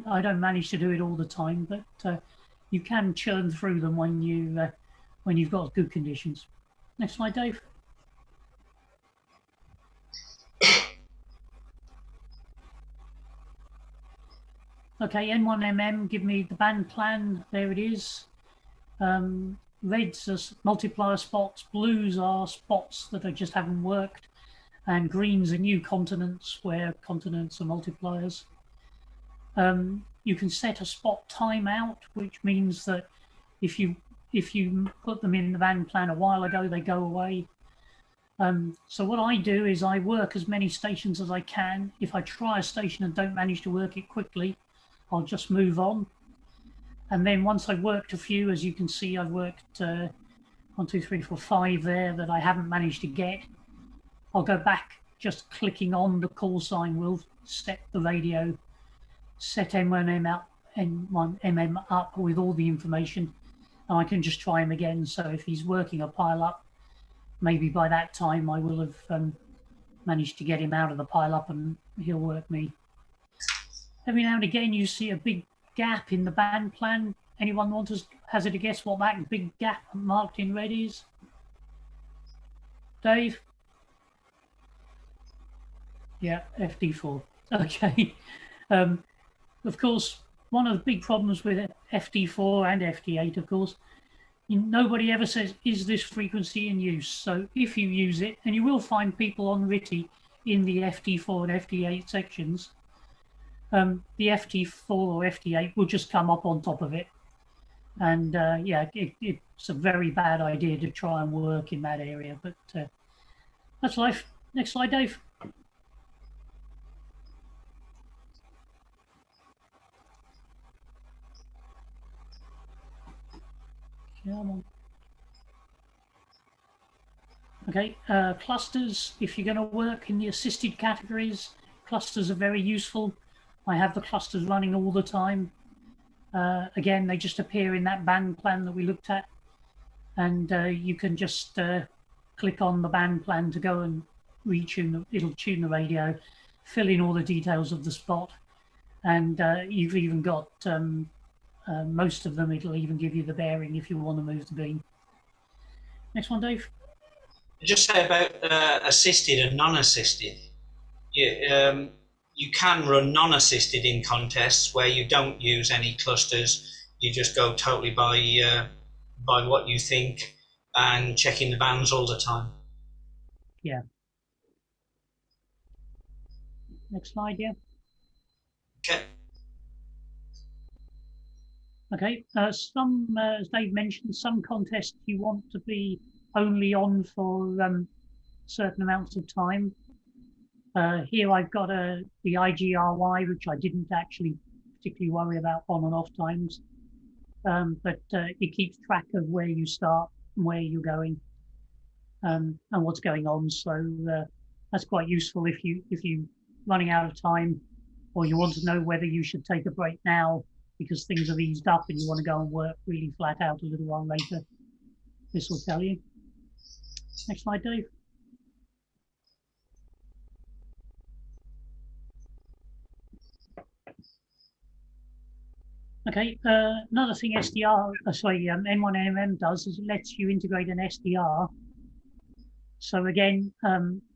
I don't manage to do it all the time, but you can churn through them when you've got good conditions. Next slide, Dave. Okay, N1MM, give me the band plan. There it is. Reds are multiplier spots, blues are spots that I just haven't worked, and greens are new continents where continents are multipliers. You can set a spot timeout, which means that if you put them in the band plan a while ago, they go away. So what I do is I work as many stations as I can. If I try a station and don't manage to work it quickly, I'll just move on. And then once I've worked a few, as you can see, I've worked 1, 2, 3, 4, 5 there that I haven't managed to get. I'll go back, just clicking on the call sign will set the radio, set N1MM up with all the information, and I can just try him again. So if he's working a pile up, maybe by that time I will have managed to get him out of the pile up and he'll work me. Every now and again you see a big gap in the band plan. Anyone want to hazard a guess what that big gap marked in red is? Dave? Yeah, FD4. Okay. Of course, one of the big problems with FD4 and FD8, of course, nobody ever says, is this frequency in use? So if you use it, and you will find people on RTTY in the FD4 and FD8 sections, the FD4 or FD8 will just come up on top of it. And yeah, it's a very bad idea to try and work in that area, but that's life. Next slide, Dave. Come on. Okay, clusters. If you're going to work in the assisted categories, clusters are very useful. I have the clusters running all the time. Again, they just appear in that band plan that we looked at. And you can just click on the band plan to go and retune, it'll tune the radio, fill in all the details of the spot. And you've even got most of them, it'll even give you the bearing if you want to move the beam. Next one, Dave. Just say about assisted and non-assisted. You can run non-assisted in contests where you don't use any clusters. You just go totally by what you think and checking the bands all the time. Yeah. Next slide, yeah. Okay. Okay. Some, as Dave mentioned, some contests you want to be only on for certain amounts of time. Here I've got the IGRY, which I didn't actually particularly worry about on and off times, but it keeps track of where you start and where you're going, and what's going on. So that's quite useful if you running out of time, or you want to know whether you should take a break now because things have eased up and you want to go and work really flat out a little while later. This will tell you. Next slide, Dave. Okay, another thing N1MM does is it lets you integrate an SDR. So again,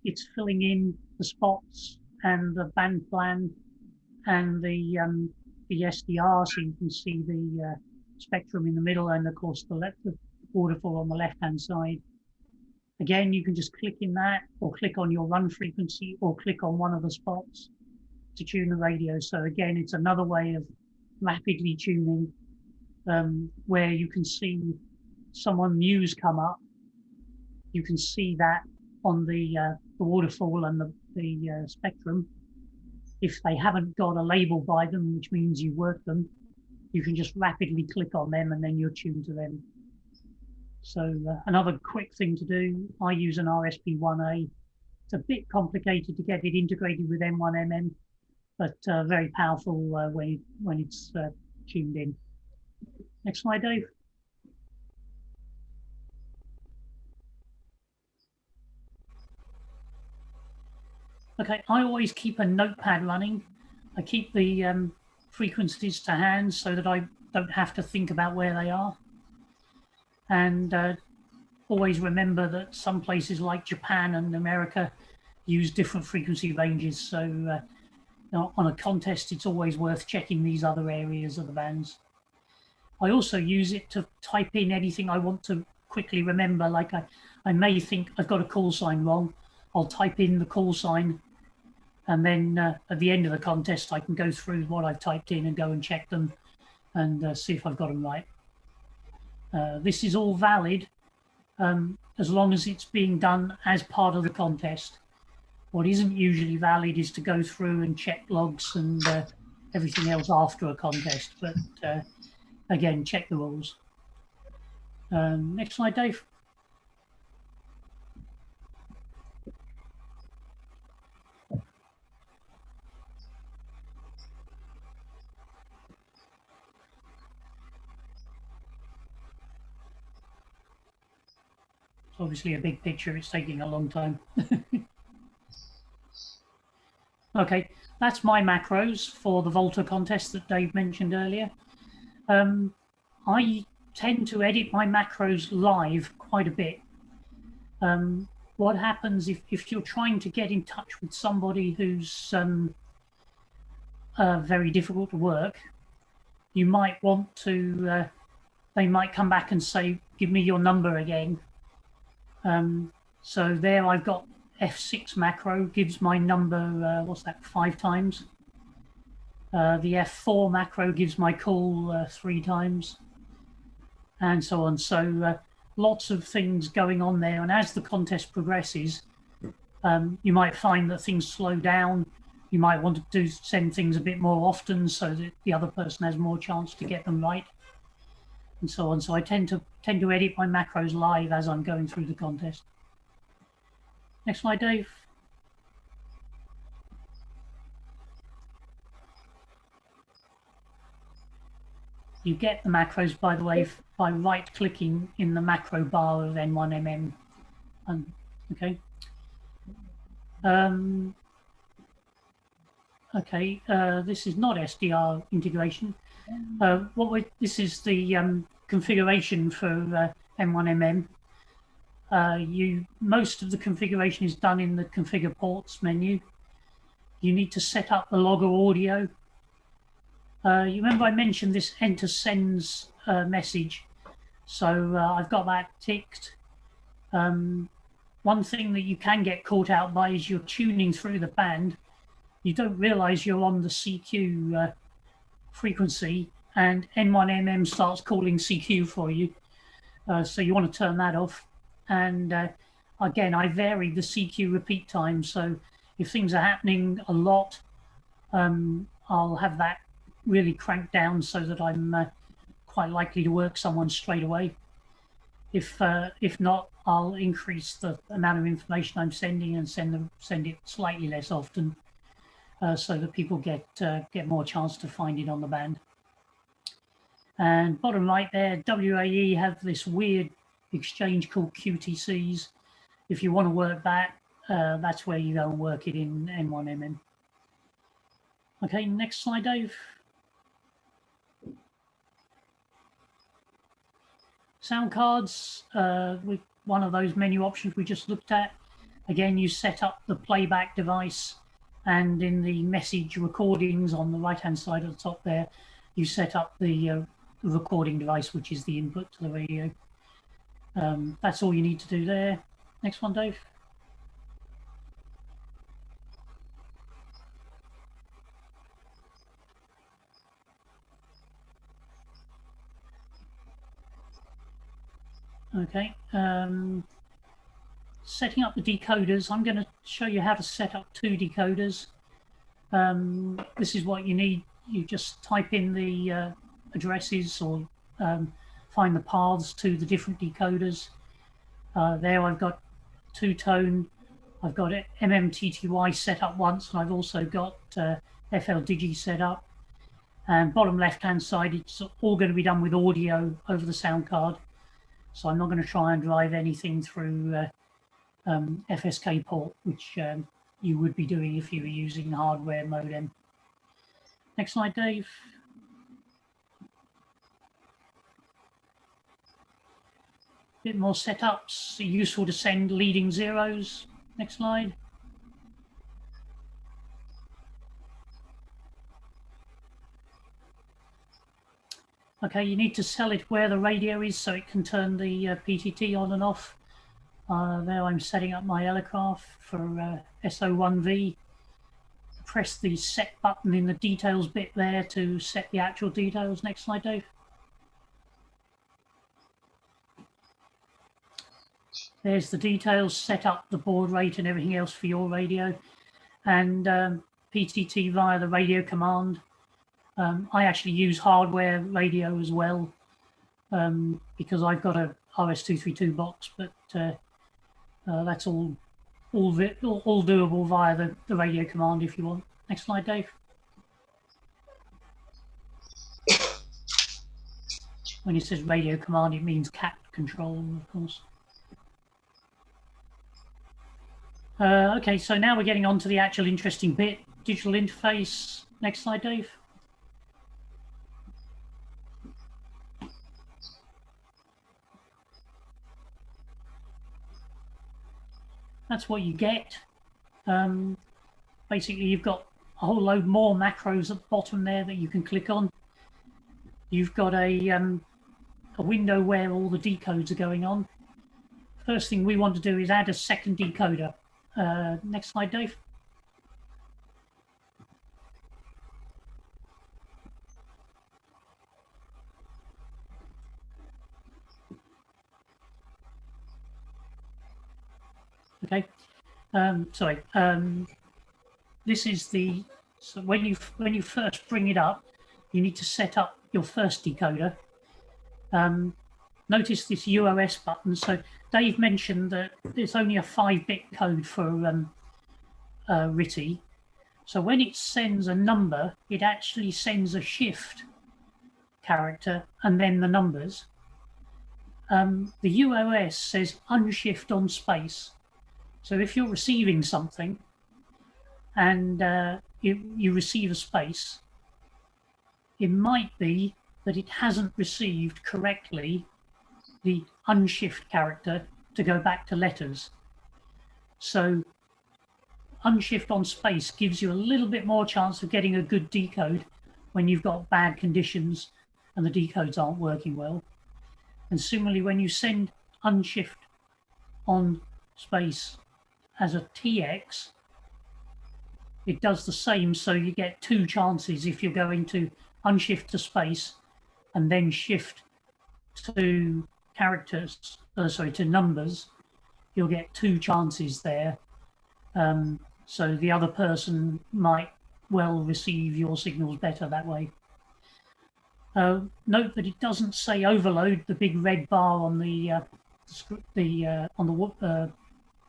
it's filling in the spots and the band plan and the SDR, so you can see the spectrum in the middle and of course the waterfall on the left-hand side. Again, you can just click in that or click on your run frequency or click on one of the spots to tune the radio. So again, it's another way of rapidly tuning where you can see someone new's come up. You can see that on the waterfall and the spectrum. If they haven't got a label by them, which means you work them, you can just rapidly click on them and then you're tuned to them. So another quick thing to do, I use an RSP1A. It's a bit complicated to get it integrated with N1MM, but very powerful when it's tuned in. Next slide, Dave. Okay, I always keep a notepad running. I keep the frequencies to hand so that I don't have to think about where they are. And always remember that some places like Japan and America use different frequency ranges. So on a contest, it's always worth checking these other areas of the bands. I also use it to type in anything I want to quickly remember. Like I may think I've got a call sign wrong. I'll type in the call sign, and then at the end of the contest, I can go through what I've typed in and go and check them and see if I've got them right. This is all valid as long as it's being done as part of the contest. What isn't usually valid is to go through and check logs and everything else after a contest. But again, check the rules. Next slide, Dave. It's obviously a big picture. It's taking a long time. Okay, that's my macros for the Volta contest that Dave mentioned earlier. I tend to edit my macros live quite a bit. What happens if you're trying to get in touch with somebody who's very difficult to work, you might want to, they might come back and say, give me your number again. So there I've got F6 macro gives my number, what's that, 5 times. The F4 macro gives my call 3 times, and so on. So lots of things going on there. And as the contest progresses, you might find that things slow down. You might want to send things a bit more often so that the other person has more chance to get them right, and so on. So I tend to edit my macros live as I'm going through the contest. Next slide, Dave. You get the macros, by the way, by right-clicking in the macro bar of N1MM. Okay. Okay, this is not SDR integration. This is the configuration for N1MM. Most of the configuration is done in the configure ports menu. You need to set up the logger audio. You remember I mentioned this enter sends message, so I've got that ticked. One thing that you can get caught out by is you're tuning through the band. You don't realize you're on the CQ frequency, and N1MM starts calling CQ for you. So you want to turn that off. And again, I varied the CQ repeat time. So if things are happening a lot, I'll have that really cranked down so that I'm quite likely to work someone straight away. If not, I'll increase the amount of information I'm sending and send it slightly less often, so that people get more chance to find it on the band. And bottom right there, WAE have this weird exchange called QTCs. If you want to work that, that's where you go and work it in N1MM. Okay, next slide, Dave. Soundcards, with one of those menu options we just looked at. Again, you set up the playback device, and in the message recordings on the right-hand side of the top there, you set up the recording device, which is the input to the radio. That's all you need to do there. Next one, Dave. Okay, setting up the decoders. I'm going to show you how to set up 2 decoders. This is what you need. You just type in the addresses or find the paths to the different decoders. There I've got 2-tone. I've got MMTTY set up once, and I've also got Fldigi set up. And bottom left-hand side, it's all going to be done with audio over the sound card. So I'm not going to try and drive anything through FSK port, which you would be doing if you were using hardware modem. Next slide, Dave. Bit more setups, useful to send leading zeros. Next slide. Okay, you need to sell it where the radio is so it can turn the PTT on and off. There I'm setting up my Elecraft for SO1V. Press the set button in the details bit there to set the actual details. Next slide, Dave. There's the details, set up the baud rate and everything else for your radio, and PTT via the radio command. I actually use hardware radio as well, because I've got a RS-232 box, but that's all doable via the radio command if you want. Next slide, Dave. When it says radio command, it means cat control, of course. Okay, so now we're getting on to the actual interesting bit, digital interface. Next slide, Dave. That's what you get. Basically, you've got a whole load more macros at the bottom there that you can click on. You've got a window where all the decodes are going on. First thing we want to do is add a second decoder. Next slide, Dave. Okay. Sorry. This is the, so when you first bring it up, you need to set up your first decoder. Notice this UOS button. So Dave mentioned that it's only a 5-bit code for RTTY. So when it sends a number, it actually sends a shift character and then the numbers. The UOS says unshift on space. So if you're receiving something and you receive a space, it might be that it hasn't received correctly the unshift character to go back to letters. So unshift on space gives you a little bit more chance of getting a good decode when you've got bad conditions and the decodes aren't working well. And similarly, when you send unshift on space as a TX, it does the same, so you get two chances if you're going to unshift to space and then shift to characters, to numbers. You'll get two chances there. So the other person might well receive your signals better that way. Note that it doesn't say overload, the big red bar on the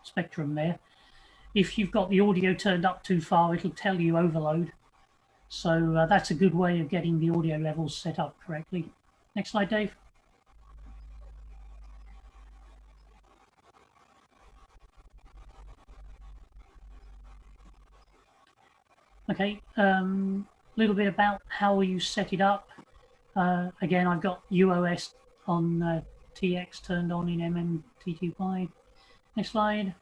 spectrum there. If you've got the audio turned up too far, it'll tell you overload. So that's a good way of getting the audio levels set up correctly. Next slide, Dave. Okay, little bit about how you set it up. Again, I've got UOS on TX turned on in MMTTY. Next slide.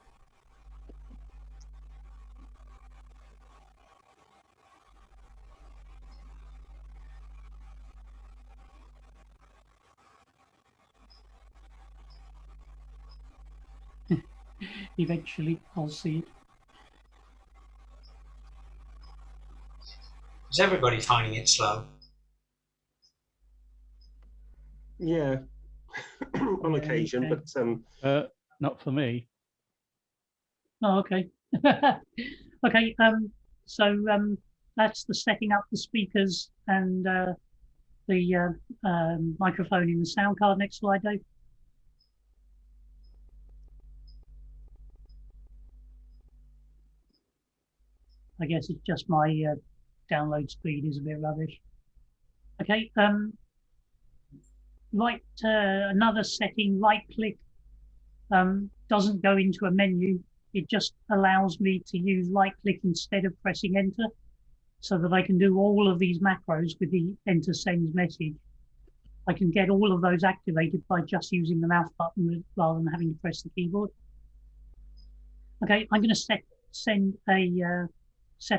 Eventually, I'll see it. Is everybody finding it slow? Yeah, on occasion, okay. But not for me. Oh, okay. Okay. So that's the setting up the speakers and the microphone in the sound card. Next slide, Dave. I guess it's just my download speed is a bit rubbish. Okay. Another setting, right click, doesn't go into a menu. It just allows me to use right click instead of pressing enter, so that I can do all of these macros with the enter sends message. I can get all of those activated by just using the mouse button rather than having to press the keyboard. Okay, I'm going to set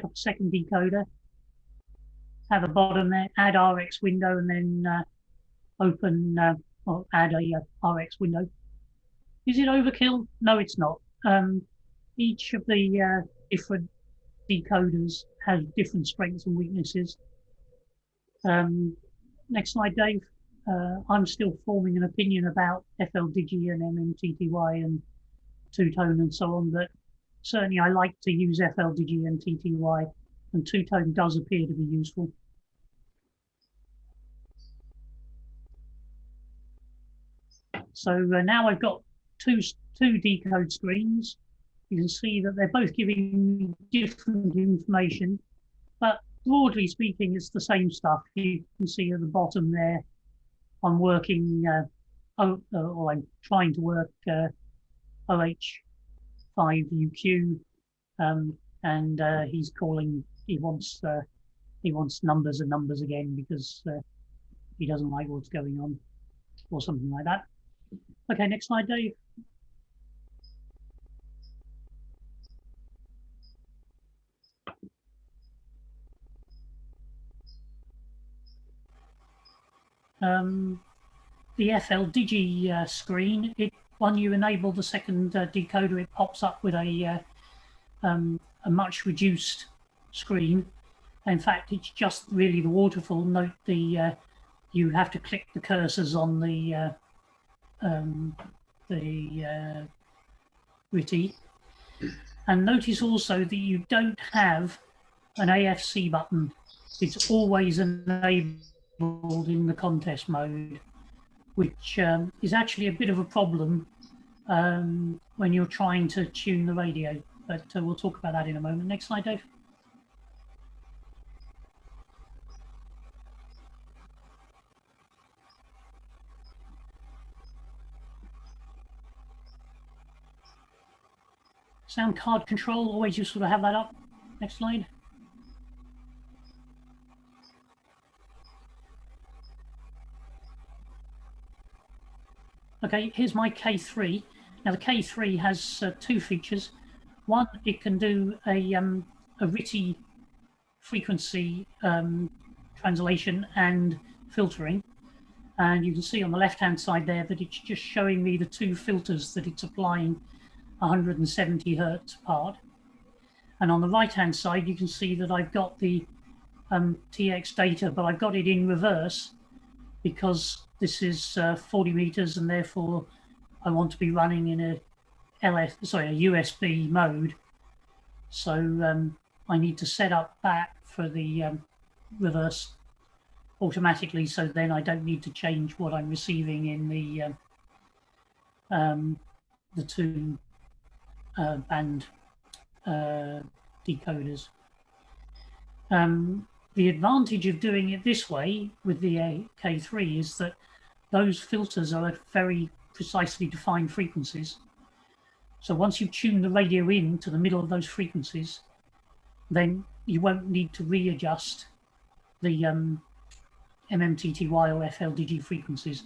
up a second decoder, have a bottom there, add RX window, and then open or add a RX window. Is it overkill? No, it's not. Each of the different decoders has different strengths and weaknesses. Next slide, Dave. I'm still forming an opinion about Fldigi and MMTTY and two-tone and so on, but certainly I like to use Fldigi and TTY, and two-tone does appear to be useful. So now I've got two decode screens. You can see that they're both giving me different information, but broadly speaking, it's the same stuff. You can see at the bottom there, I'm working, or I'm trying to work OH5UQ, and he's calling. He wants numbers and numbers again because he doesn't like what's going on, or something like that. Okay, next slide, Dave. The Fldigi screen, when you enable the second decoder, it pops up with a much reduced screen. In fact, it's just really the waterfall. Note you have to click the cursors on the RTTY. And notice also that you don't have an AFC button. It's always enabled in the contest mode, which is actually a bit of a problem when you're trying to tune the radio, but we'll talk about that in a moment. Next slide, Dave. Sound card control, always useful to have that up. Next slide. Okay, here's my K3. Now the K3 has two features. One, it can do a RTTY frequency translation and filtering. And you can see on the left-hand side there that it's just showing me the two filters that it's applying 170 Hertz apart. And on the right-hand side, you can see that I've got the TX data, but I've got it in reverse because this is 40 meters, and therefore I want to be running in a USB mode. So I need to set up that for the reverse automatically, so then I don't need to change what I'm receiving in the two band decoders. The advantage of doing it this way with the K3 is that those filters are at very precisely defined frequencies. So once you tune the radio in to the middle of those frequencies, then you won't need to readjust the MMTTY or Fldigi frequencies,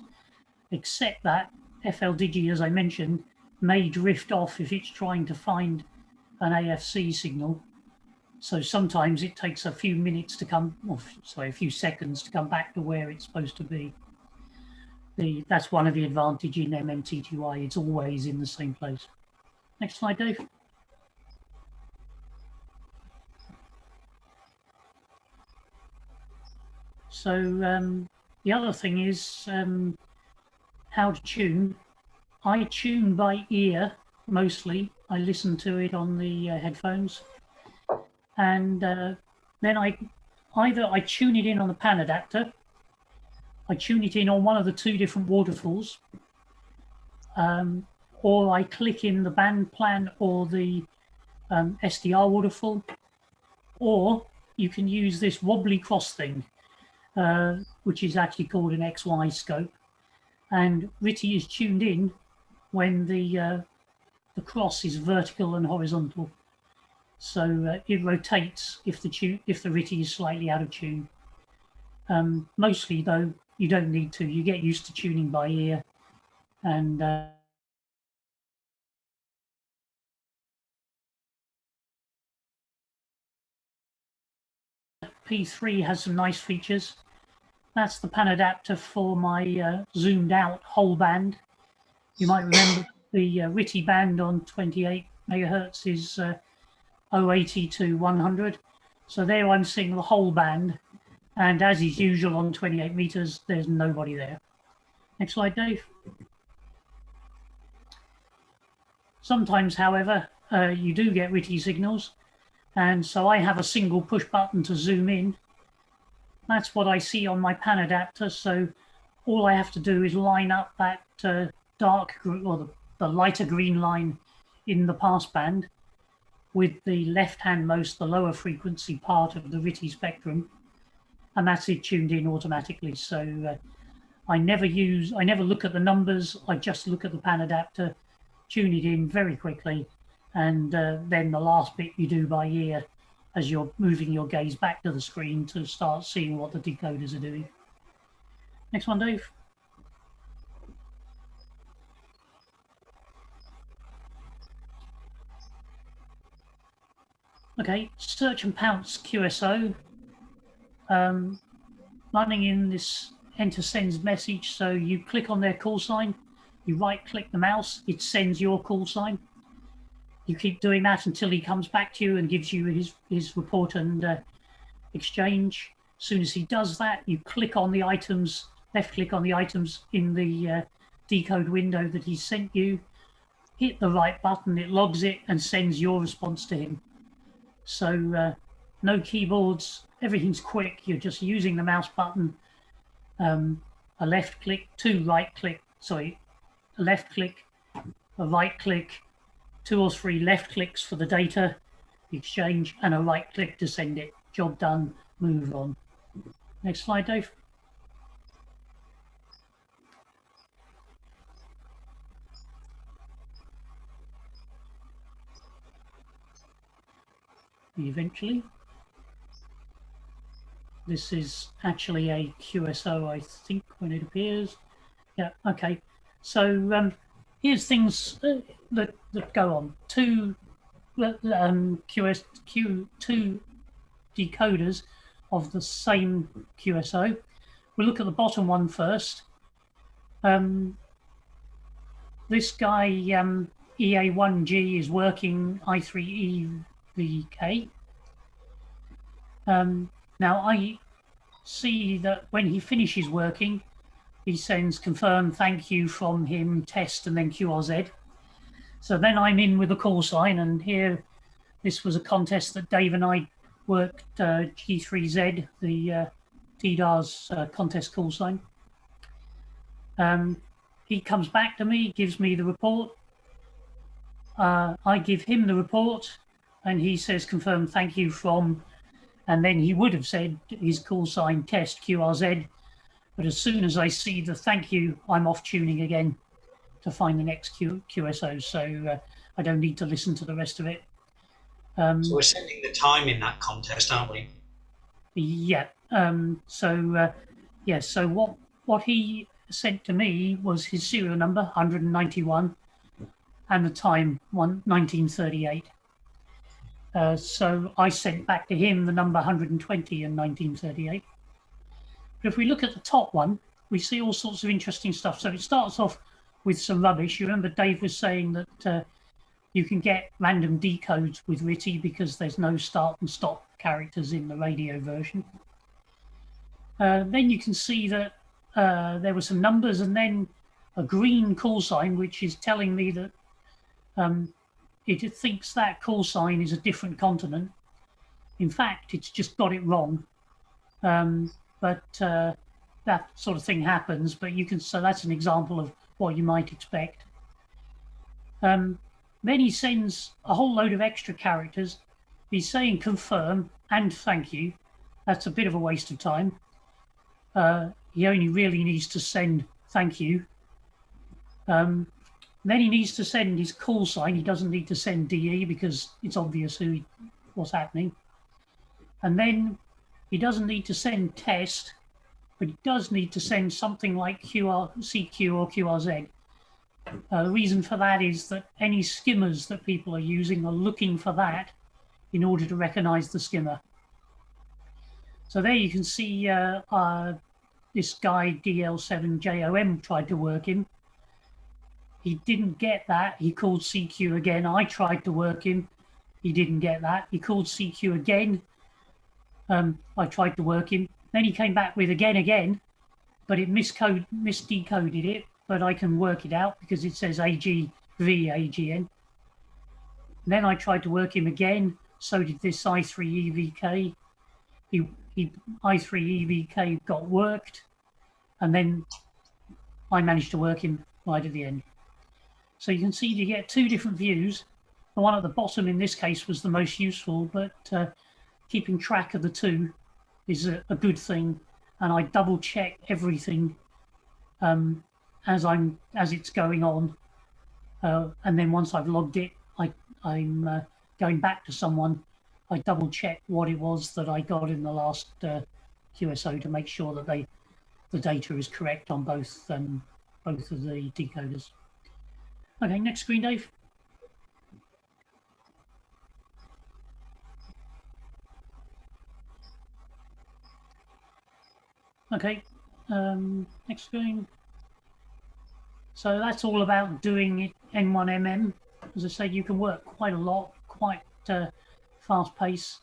except that Fldigi, as I mentioned, may drift off if it's trying to find an AFC signal. So sometimes it takes a few minutes to come, a few seconds to come back to where it's supposed to be. That's one of the advantages in MMTTY. It's always in the same place. Next slide, Dave. So the other thing is how to tune. I tune by ear mostly. I listen to it on the headphones, and then I tune it in on the pan adapter. I tune it in on one of the two different waterfalls, or I click in the band plan or the SDR waterfall, or you can use this wobbly cross thing, which is actually called an XY scope, and RTTY is tuned in when the cross is vertical and horizontal. So it rotates if the RTTY is slightly out of tune. Mostly though, you don't need to. You get used to tuning by ear, and P3 has some nice features. That's the pan adapter for my zoomed out whole band. You might remember the RTTY band on 28 megahertz is 080 to 100. So there I'm seeing the whole band. And as is usual on 28 meters, there's nobody there. Next slide, Dave. Sometimes, however, you do get RTTY signals. And so I have a single push button to zoom in. That's what I see on my pan adapter. So all I have to do is line up that dark or the lighter green line in the passband with the left-handmost, the lower frequency part of the RTTY spectrum, and that's it tuned in automatically. So I never look at the numbers. I just look at the pan adapter, tune it in very quickly, and then the last bit you do by ear as you're moving your gaze back to the screen to start seeing what the decoders are doing. Next one, Dave. Okay, search and pounce QSO. Running in this enter sends message. So you click on their call sign, you right click the mouse, it sends your call sign. You keep doing that until he comes back to you and gives you his report and exchange. As soon as he does that, you click on the items, left click on the items in the decode window that he sent you, hit the right button, it logs it and sends your response to him. So no keyboards, everything's quick. You're just using the mouse button, a left click, a left click, a right click, 2 or 3 left clicks for the data exchange, and a right click to send it. Job done, move on. Next slide, Dave. Eventually. This is actually a QSO, I think, when it appears. Yeah, okay. So here's things that go on. Two two decoders of the same QSO. We'll look at the bottom one first. This guy, EA1G, is working I3EVK. Now I see that when he finishes working, he sends confirm, thank you from him, test, and then QRZ. So then I'm in with a call sign, and here, this was a contest that Dave and I worked, G3Z, the TDAR's contest call sign. He comes back to me, gives me the report. I give him the report, and he says, confirm, thank you from, and then he would have said his call sign test QRZ. But as soon as I see the thank you, I'm off tuning again to find the next QSO. So I don't need to listen to the rest of it. So we're sending the time in that contest, aren't we? Yeah. So what he sent to me was his serial number 191 and the time 1938. So I sent back to him the number 120 and 1938. But if we look at the top one, we see all sorts of interesting stuff. So it starts off with some rubbish. You remember Dave was saying that you can get random decodes with RTTY because there's no start and stop characters in the radio version. Then you can see that there were some numbers and then a green call sign, which is telling me that it thinks that call sign is a different continent. In fact, it's just got it wrong. But that sort of thing happens, but you can, so that's an example of what you might expect. Then he sends a whole load of extra characters. He's saying confirm and thank you. That's a bit of a waste of time. He only really needs to send thank you. Then he needs to send his call sign. He doesn't need to send DE because it's obvious what's happening. And then he doesn't need to send test, but he does need to send something like CQ or QRZ. The reason for that is that any skimmers that people are using are looking for that in order to recognize the skimmer. So there you can see this guy DL7JOM tried to work him. He didn't get that. He called CQ again. I tried to work him. He didn't get that. He called CQ again. I tried to work him. Then he came back with again, but it misdecoded it, but I can work it out because it says AGV-AGN. Then I tried to work him again. So did this I3EVK. I3EVK got worked, and then I managed to work him right at the end. So you can see you get two different views. The one at the bottom in this case was the most useful, but keeping track of the two is a good thing, and I double check everything as it's going on, and then once I've logged it, I'm going back to someone. I double check what it was that I got in the last QSO to make sure that the data is correct on both of the decoders. Okay, next screen, Dave. Okay, next screen. So that's all about doing it N1MM. As I said, you can work quite a lot, quite fast pace.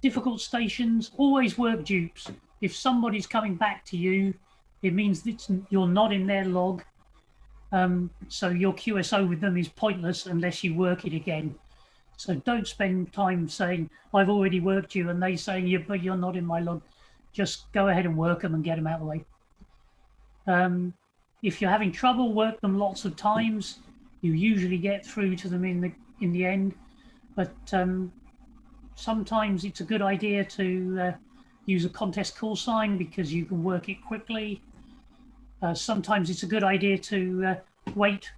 Difficult stations, always work dupes. If somebody's coming back to you, it means that you're not in their log. So your QSO with them is pointless unless you work it again. So don't spend time saying, I've already worked you, and they saying, yeah, but you're not in my log. Just go ahead and work them and get them out of the way. If you're having trouble, work them lots of times. You usually get through to them in the end. But sometimes it's a good idea to use a contest call sign because you can work it quickly. Sometimes it's a good idea to wait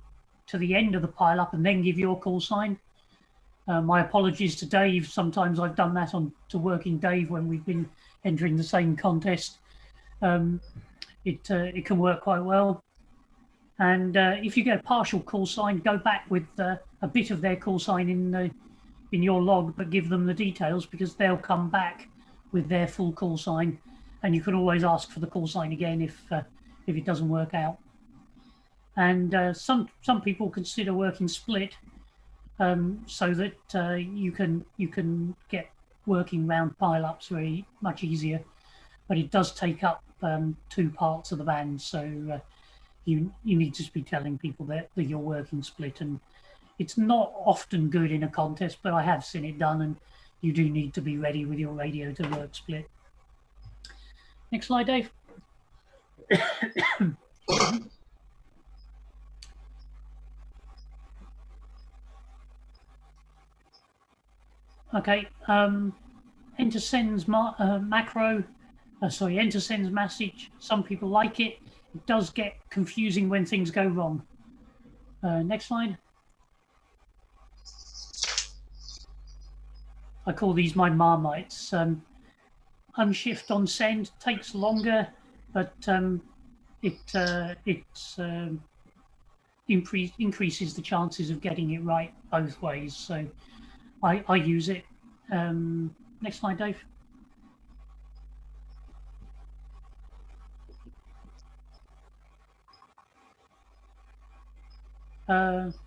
to the end of the pile-up and then give your call sign. My apologies to Dave. Sometimes I've done that to working Dave when we've been entering the same contest. It can work quite well. And if you get a partial call sign, go back with a bit of their call sign in your log, but give them the details, because they'll come back with their full call sign, and you can always ask for the call sign again if it doesn't work out. And some people consider working split, so that you can get working round pile-ups very much easier, but it does take up 2 parts of the band, so you need to be telling people that you're working split. And it's not often good in a contest, but I have seen it done, and you do need to be ready with your radio to work split. Next slide, Dave. Okay, enter sends macro, enter sends message. Some people like it. It does get confusing when things go wrong. Next slide. I call these my marmites. Unshift on send takes longer, but it increases the chances of getting it right both ways. So I use it. Next slide, Dave.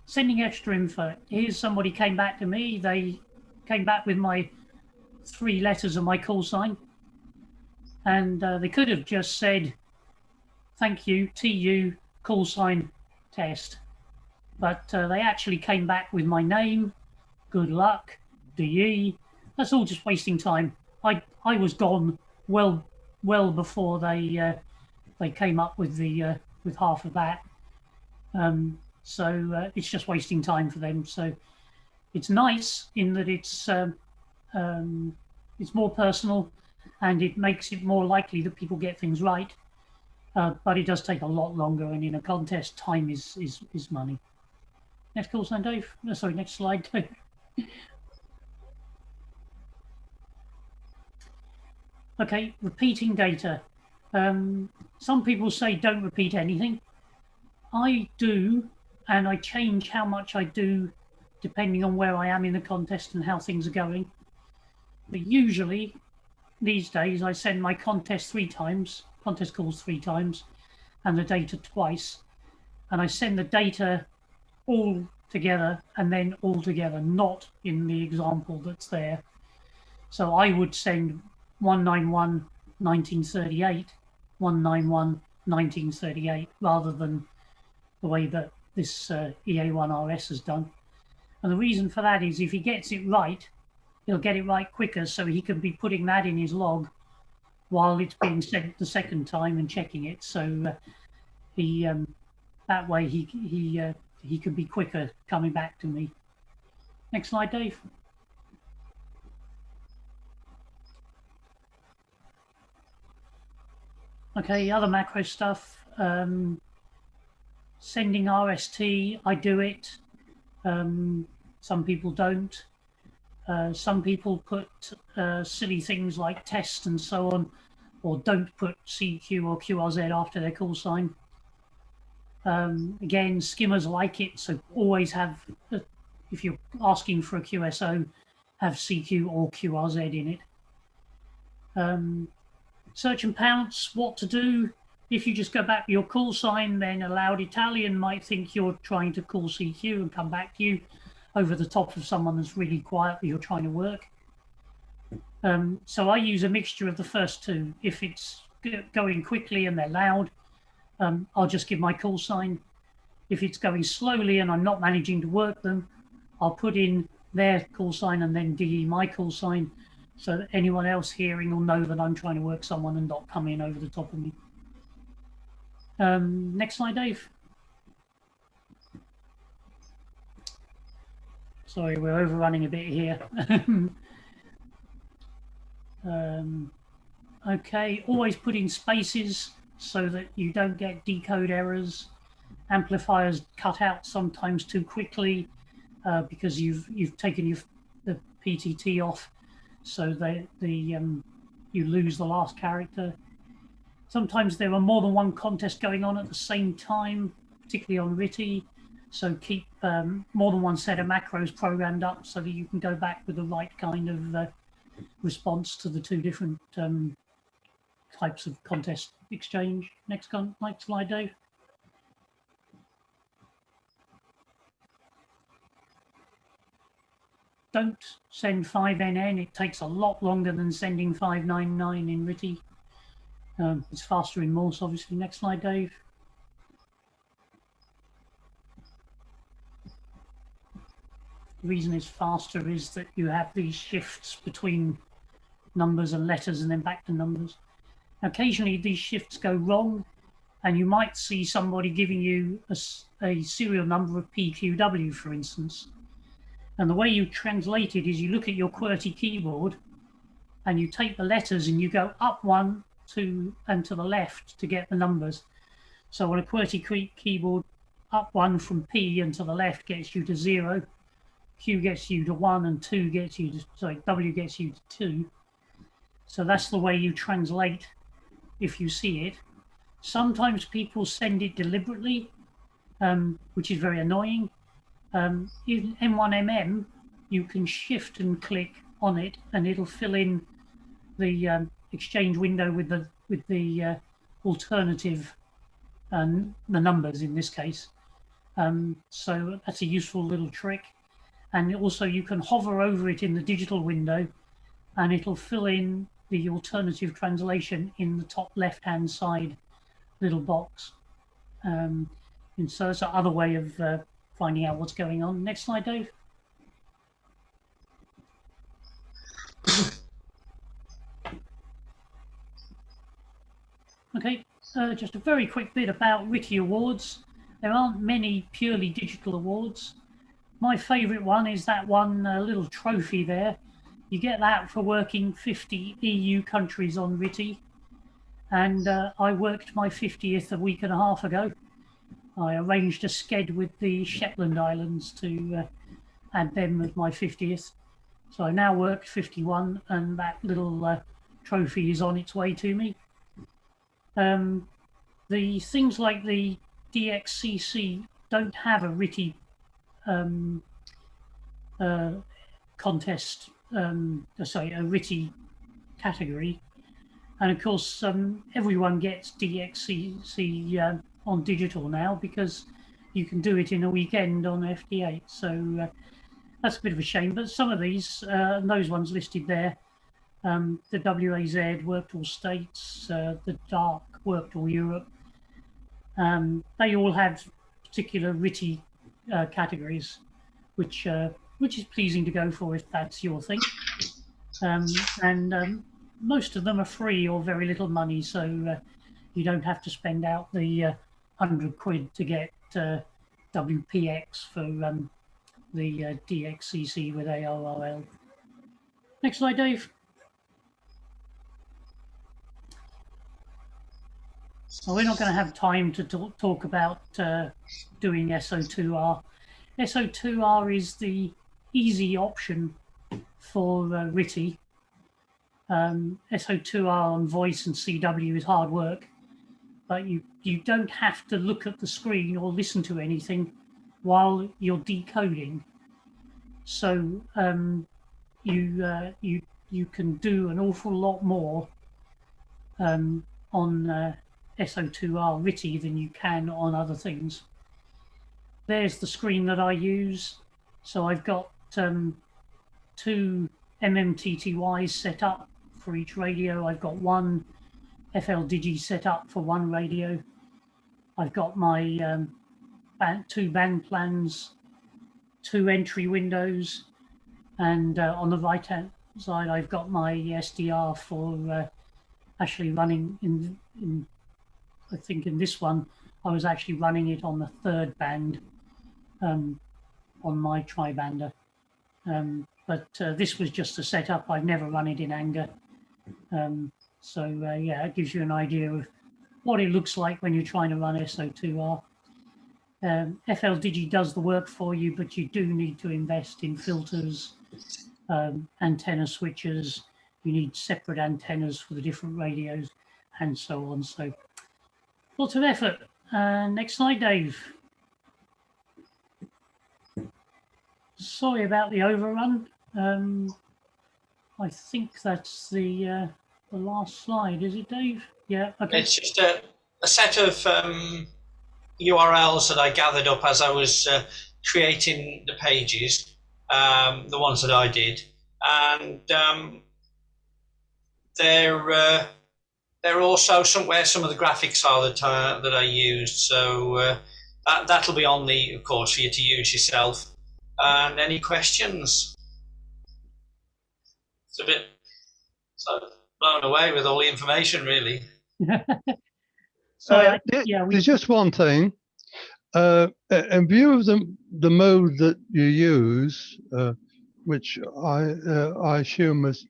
Sending extra info. Here's somebody came back to me. They came back with my 3 letters of my call sign, and they could have just said, "Thank you, TU, call sign, test," but they actually came back with my name, "Good luck, DE." That's all just wasting time. I was gone well before they came up with the with half of that. So it's just wasting time for them. So it's nice in that it's more personal, and it makes it more likely that people get things right. But it does take a lot longer, and in a contest, time is money. Next call sign, Dave. No, sorry, next slide, Dave. Okay, repeating data. Some people say don't repeat anything. I do, and I change how much I do depending on where I am in the contest and how things are going. But usually, these days, I send my contest calls 3 times, and the data twice. And I send the data all together and then all together, not in the example that's there. So I would send 191 1938, 191 1938, rather than the way that this EA1RS has done. And the reason for that is if he gets it right, he'll get it right quicker, so he can be putting that in his log while it's being sent the second time and checking it. So that way he can be quicker coming back to me. Next slide, Dave. Okay, other macro stuff. Sending RST, I do it. Some people don't. Some people put silly things like test and so on, or don't put CQ or QRZ after their call sign. Again, skimmers like it, so always have, if you're asking for a QSO, have CQ or QRZ in it. Search and pounce, what to do. If you just go back to your call sign, then a loud Italian might think you're trying to call CQ and come back to you over the top of someone that's really quiet that you're trying to work. So I use a mixture of the first 2. If it's going quickly and they're loud, I'll just give my call sign. If it's going slowly and I'm not managing to work them, I'll put in their call sign and then DE my call sign, so that anyone else hearing will know that I'm trying to work someone and not come in over the top of me. Next slide, Dave. Sorry, we're overrunning a bit here. Okay, always put in spaces so that you don't get decode errors. Amplifiers cut out sometimes too quickly because you've taken the PTT off, so that you lose the last character. Sometimes there are more than one contest going on at the same time, particularly on RTTY. So keep more than one set of macros programmed up so that you can go back with the right kind of response to the two different types of contest exchange. Next slide, Dave. Don't send 5NN. It takes a lot longer than sending 599 in RTTY. It's faster in Morse, obviously. Next slide, Dave. The reason it's faster is that you have these shifts between numbers and letters and then back to numbers. Occasionally, these shifts go wrong, and you might see somebody giving you a serial number of PQW, for instance. And the way you translate it is you look at your QWERTY keyboard and you take the letters and you go up one, two, and to the left to get the numbers. So on a QWERTY keyboard, up one from P and to the left gets you to 0. Q gets you to 1 and 2 gets you to, sorry, W gets you to 2. So that's the way you translate if you see it. Sometimes people send it deliberately, which is very annoying. In N1MM, you can shift and click on it and it'll fill in the exchange window with the alternative, the numbers in this case. So that's a useful little trick. And also you can hover over it in the digital window and it'll fill in the alternative translation in the top left-hand side little box. And so it's another way of finding out what's going on. Next slide, Dave. Okay, just a very quick bit about RTTY awards. There aren't many purely digital awards. My favourite one is that one little trophy there. You get that for working 50 EU countries on RTTY. And I worked my 50th a week and a half ago. I arranged a sked with the Shetland Islands to add them as my 50th. So I now worked 51 and that little trophy is on its way to me. The things like the DXCC don't have a RTTY contest, sorry, a RTTY category. And of course, everyone gets DXCC on digital now because you can do it in a weekend on FD8. So that's a bit of a shame. But some of these, those ones listed there, the WAZ worked all states, the DARC worked all Europe. They all have particular RTTY categories, which is pleasing to go for if that's your thing. Most of them are free or very little money, so you don't have to spend out the 100 quid to get WPX for the DXCC with ARRL. Next slide, Dave. Well, we're not going to have time to talk about doing SO2R. SO2R is the easy option for RTTY. SO2R on voice and CW is hard work, but you don't have to look at the screen or listen to anything while you're decoding. So you can do an awful lot more on SO2R RTTY than you can on other things. There's the screen that I use. So I've got 2 MMTTYs set up for each radio. I've got 1 Fldigi set up for 1 radio. I've got my 2 band plans, 2 entry windows, and on the right hand side I've got my SDR for actually running in I think in this one I was actually running it on the 3rd band on my tribander. But this was just a setup. I've never run it in anger. So yeah, it gives you an idea of what it looks like when you're trying to run SO2R. Fldigi does the work for you, but you do need to invest in filters, antenna switches. You need separate antennas for the different radios and so on. So lots of effort. Next slide, Dave. sorry about the overrun. I think that's the last slide, is it, Dave? Yeah. Okay. It's just a set of URLs that I gathered up as I was creating the pages, the ones that I did, and they're also somewhere some of the graphics are that I used. So that'll be on the, of course, for you to use yourself. And any questions? It's a bit blown away with all the information, really. So there's just one thing. In view of the mode that you use, which I assume is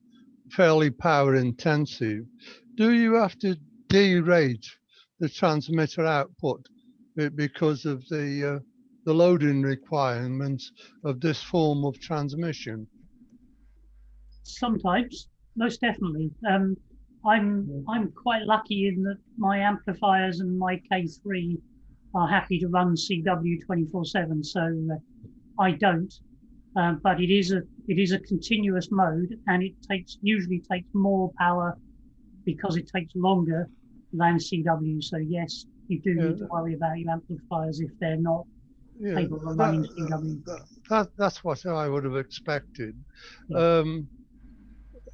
fairly power intensive, do you have to derate the transmitter output because of the loading requirements of this form of transmission? Sometimes, most definitely. I'm quite lucky in that my amplifiers and my K3 are happy to run CW 24/7, so I don't. But it is a continuous mode, and it usually takes more power because it takes longer than CW. So yes, you do need to worry about your amplifiers if they're not capable of running CW. That's what I would have expected. Yeah.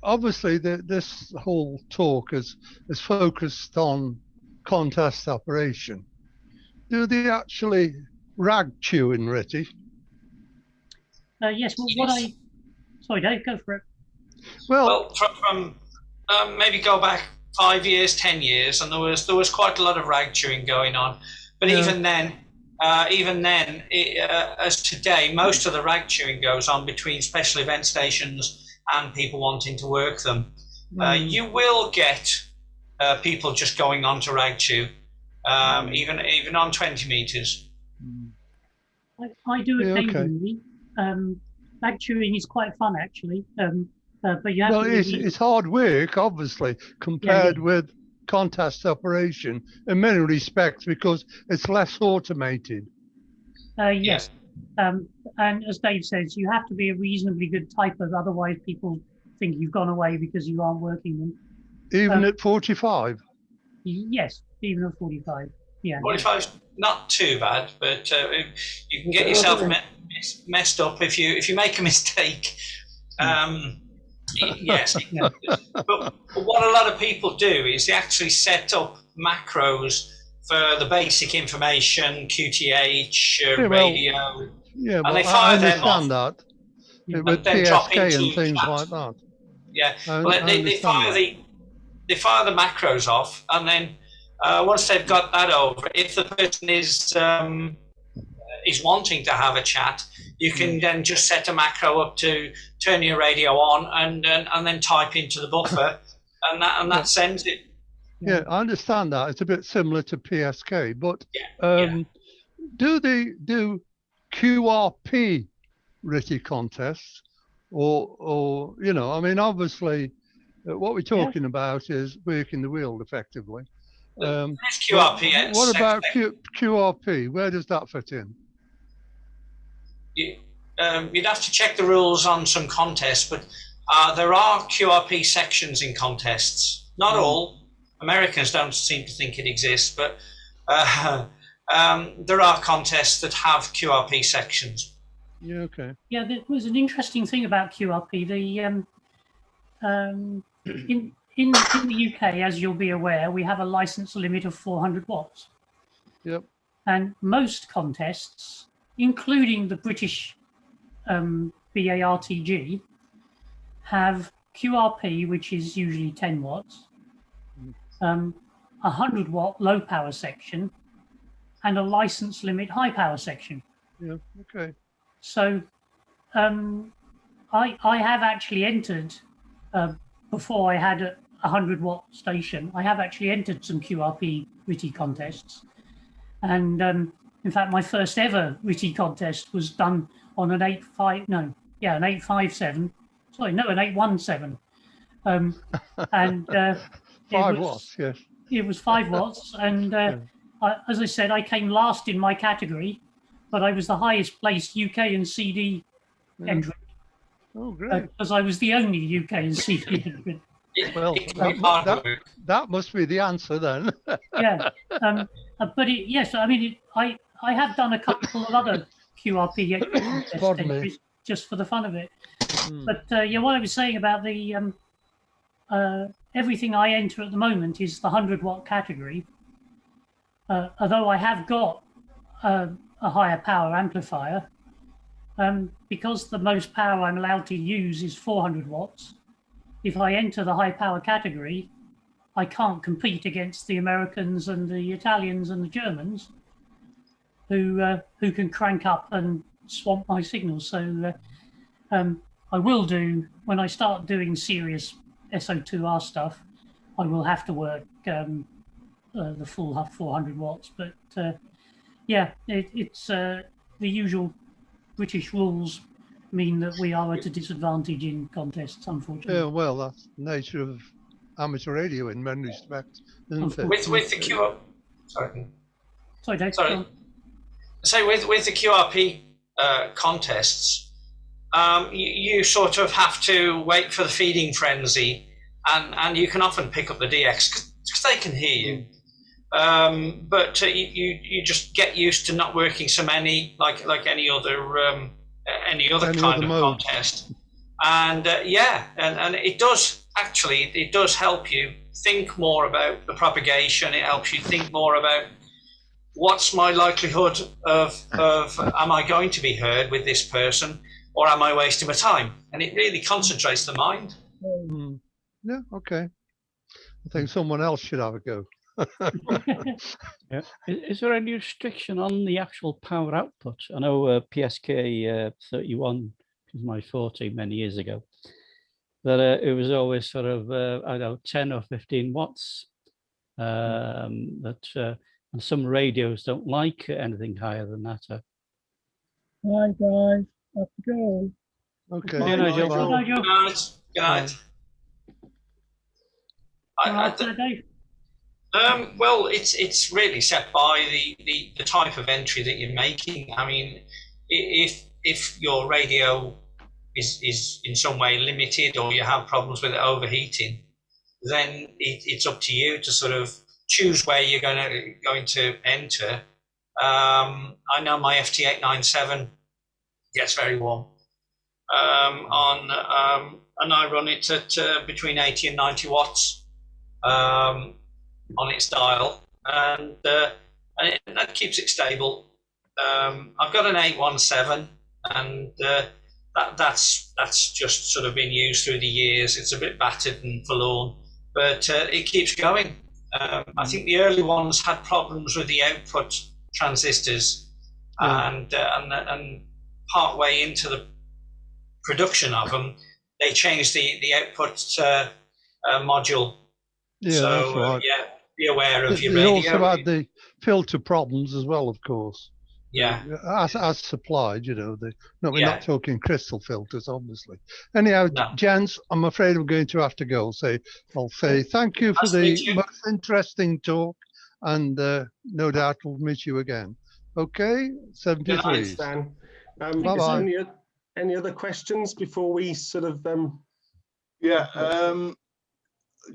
Obviously, this whole talk is focused on contest operation. Do they actually rag tune, Ritty? Yes. Well, sorry, Dave, go for it. Well, from maybe go back 5 years, 10 years, and there was quite a lot of rag chewing going on. But even then, as today, most of the rag chewing goes on between special event stations and people wanting to work them. You will get people just going on to rag chew, even on 20 meters. I do occasionally. Rag chewing is quite fun, actually. But you have to it's hard work, obviously, compared with contest operation in many respects because it's less automated. Yes. And as Dave says, you have to be a reasonably good typer, otherwise people think you've gone away because you aren't working them. Even at 45? Yes, even at 45. Yeah. 45's not too bad, but you can get yourself messed up if you make a mistake. Yes. But what a lot of people do is they actually set up macros for the basic information, QTH, radio. Yeah, and well, they fire them off. That. Yeah. With PSK and things like that. Yeah, well, they fire the macros off, and then once they've got that over, if the person is wanting to have a chat, you can then just set a macro up to turn your radio on and then type into the buffer, and that sends it. Yeah, I understand that. It's a bit similar to PSK, but do they do QRP RTTY contests, or I mean, obviously, what we're talking about is working the wheel effectively. QRP. What about QRP? Where does that fit in? You'd have to check the rules on some contests, but there are QRP sections in contests. Not all. Americans don't seem to think it exists, but there are contests that have QRP sections. Yeah, okay. Yeah, there was an interesting thing about QRP. In the UK, as you'll be aware, we have a license limit of 400 watts. Yep. And most contests, including the British BARTG, have QRP, which is usually 10 watts, 100 watt low power section, and a license limit high power section. Yeah, okay. So I have actually entered, before I had a 100 watt station, I have actually entered some QRP RTTY contests. And in fact, my first ever RTTY contest was done on an 857. Sorry, no, an 817. And 5 watts, yes. It was 5 watts. And as I said, I came last in my category, but I was the highest placed UK and CD entrant. Oh, great. Because I was the only UK and CE entrant. Well, that must be the answer then. Yeah. But yes, I mean, I have done a couple of other QRP contest entries just for the fun of it. But yeah, what I was saying about the everything I enter at the moment is the 100-watt category. Although I have got a higher power amplifier, because the most power I'm allowed to use is 400 watts. If I enter the high power category, I can't compete against the Americans and the Italians and the Germans who can crank up and swamp my signals. So I will do, when I start doing serious SO2R stuff, I will have to work the full 400 watts. But yeah, it's the usual British rules mean that we are at a disadvantage in contests, unfortunately. Yeah, well, that's the nature of amateur radio in many respects, isn't it? With the QR, sorry, Dave. Sorry. So with the QRP contests, you sort of have to wait for the feeding frenzy, and you can often pick up the DX because they can hear you. But you just get used to not working so many like any other kind of contest, and yeah, and it does help you think more about the propagation. It helps you think more about what's my likelihood of am I going to be heard with this person, or am I wasting my time? And it really concentrates the mind. Yeah, okay. I think someone else should have a go. Yeah. Is there any restriction on the actual power output? I know PSK 31 was my forte many years ago, but it was always sort of I don't know, 10 or 15 watts. And some radios don't like anything higher than that. Hi guys, have to go. Okay. Bye, Nigel. Good night. Well, it's really set by the type of entry that you're making. I mean, if your radio is in some way limited, or you have problems with it overheating, then it's up to you to sort of choose where you're going to enter. I know my FT897 gets very warm, and I run it at between 80 and 90 watts on its dial, and that keeps it stable. I've got an 817, and that's just sort of been used through the years. It's a bit battered and forlorn, but it keeps going. I think the early ones had problems with the output transistors, and part way into the production of them, they changed the output module. Yeah, so, that's right. Yeah, be aware of your they radio. also had the filter problems as well, of course. Yeah. As supplied, you know. We're not talking crystal filters, obviously. Anyhow, gents, I'm afraid I'm going to have to go. I'll say thank you for the most interesting talk, and no doubt we'll meet you again. Okay, 73. Stan. Bye-bye. Any other questions before we sort of... Yeah,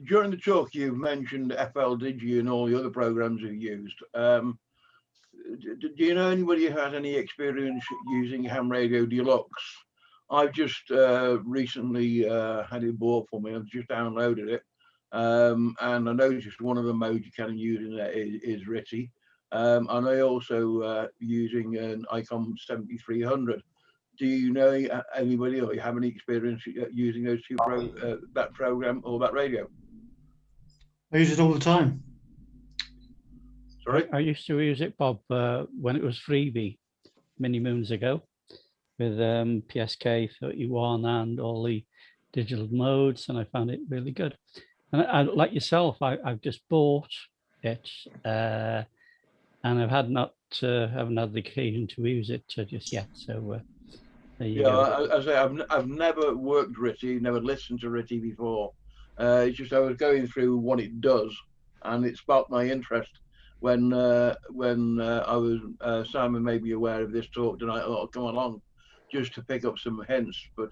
during the talk you mentioned Fldigi and all the other programs you've used. Do you know anybody who has any experience using Ham Radio Deluxe? I've just recently had it bought for me. I've just downloaded it, and I noticed one of the modes you can use in there is RTTY, and I also using an ICOM 7300. Do you know anybody, or you have any experience using those two that program or that radio? I use it all the time. Sorry? I used to use it, Bob, when it was freebie many moons ago, with PSK 31 and all the digital modes, and I found it really good. And I, like yourself, I've just bought it, and I've haven't had the occasion to use it just yet. So there you go. I say I've never worked RTTY, never listened to RTTY before. It's just I was going through what it does, and it sparked my interest when I was Simon made me aware of this talk tonight. I thought, come along. just to pick up some hints. But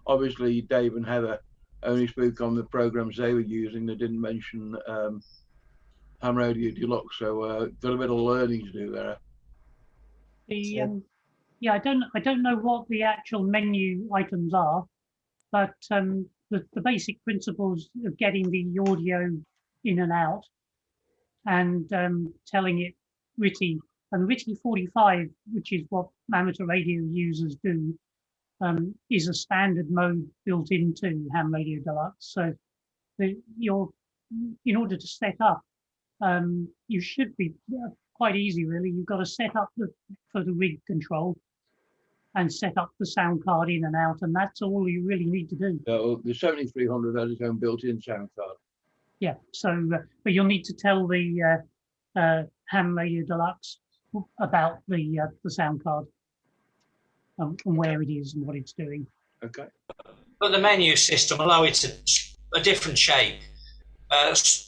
obviously, Dave and Heather only spoke on the programs they were using. They didn't mention Ham Radio Deluxe, so got a bit of learning to do there. Yeah, I don't know what the actual menu items are, but the basic principles of getting the audio in and out, and telling it RTTY, and RTTY 45, which is what amateur radio users do, is a standard mode built into Ham Radio Deluxe. So in order to set up, you should be quite easy, really. You've got to set up for the rig control and set up the sound card in and out, and that's all you really need to do. So the 7300 has its own built-in sound card. Yeah, so, but you'll need to tell the Ham Radio Deluxe about the sound card and where it is and what it's doing. Okay. But the menu system, although it's a different shape,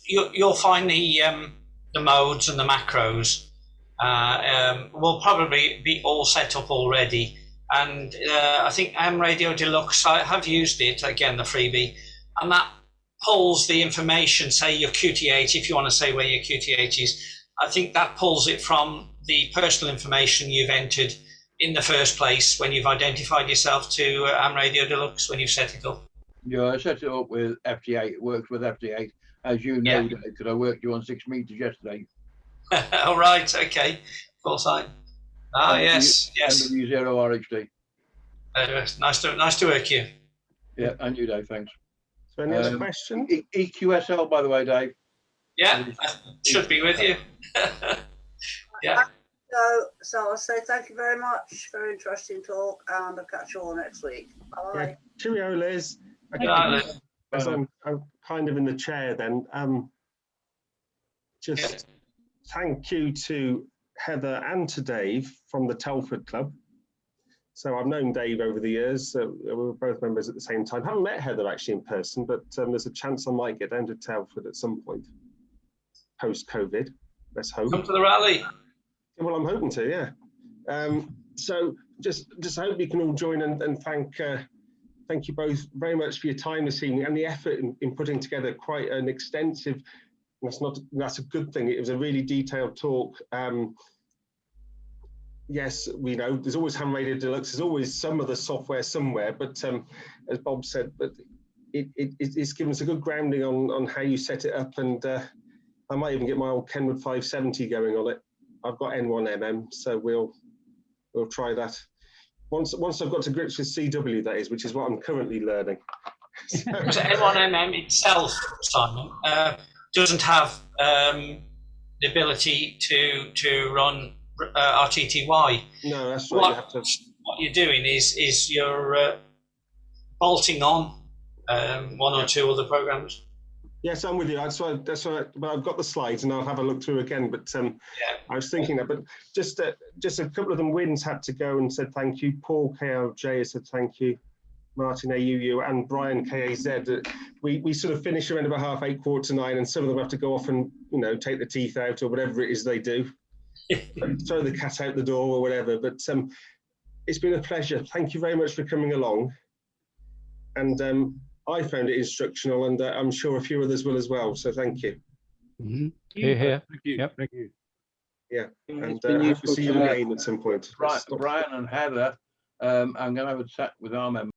you'll find the modes and the macros will probably be all set up already. And I think Ham Radio Deluxe, I have used it, again, the freebie, and that pulls the information, say your QTH, if you want to say where your QTH is, I think that pulls it from the personal information you've entered in the first place when you've identified yourself to Ham Radio Deluxe, when you've set it up. Yeah, I set it up with FT8. It works with FT8, as you know, because I worked you on 6 meters yesterday. All right, okay, full sign. Ah, yes, yes. M0HMO Nice to work you. Yeah, and you, Dave, thanks. So any other questions? EQSL, by the way, Dave. Yeah, should be with you. Yeah. So I'll say thank you very much. Very interesting talk, and I'll catch you all next week. Bye. Yeah. Cheerio, Liz. As I'm kind of in the chair then, just thank you to Heather and to Dave from the Telford Club. So I've known Dave over the years. We were both members at the same time. Haven't met Heather actually in person, but there's a chance I might get down to Telford at some point post-COVID. Let's hope. Come to the rally. Well, I'm hoping to, yeah. So just hope you can all join and thank you both very much for your time this evening and the effort in putting together quite an extensive. That's a good thing. It was a really detailed talk. Yes, we know there's always Ham Radio Deluxe. There's always some of the software somewhere, but as Bob said, but it's given us a good grounding on how you set it up, and I might even get my old Kenwood 570 going on it. I've got N1MM, so we'll try that once I've got to grips with CW, that is, which is what I'm currently learning. So N1MM itself, Simon, doesn't have the ability to run RTTY. No, that's right. What you're doing is you're bolting on one or two other programs. Yes, I'm with you. That's why. But I've got the slides, and I'll have a look through again. But I was thinking that. But just a couple of them. Wins had to go and said thank you. Paul KLJ has said thank you. Martin AUU and Brian KAZ. We sort of finish around about 8:30, 8:45, and some of them have to go off and take the teeth out or whatever it is they do. Throw the cat out the door or whatever. But it's been a pleasure. Thank you very much for coming along. And I found it instructional, and I'm sure a few others will as well. So thank you. Mm-hmm. Here. Thank you. Yep. Thank you. Yeah, and hope to see you again at some point. Brian and Heather, I'm going to have a chat with our members.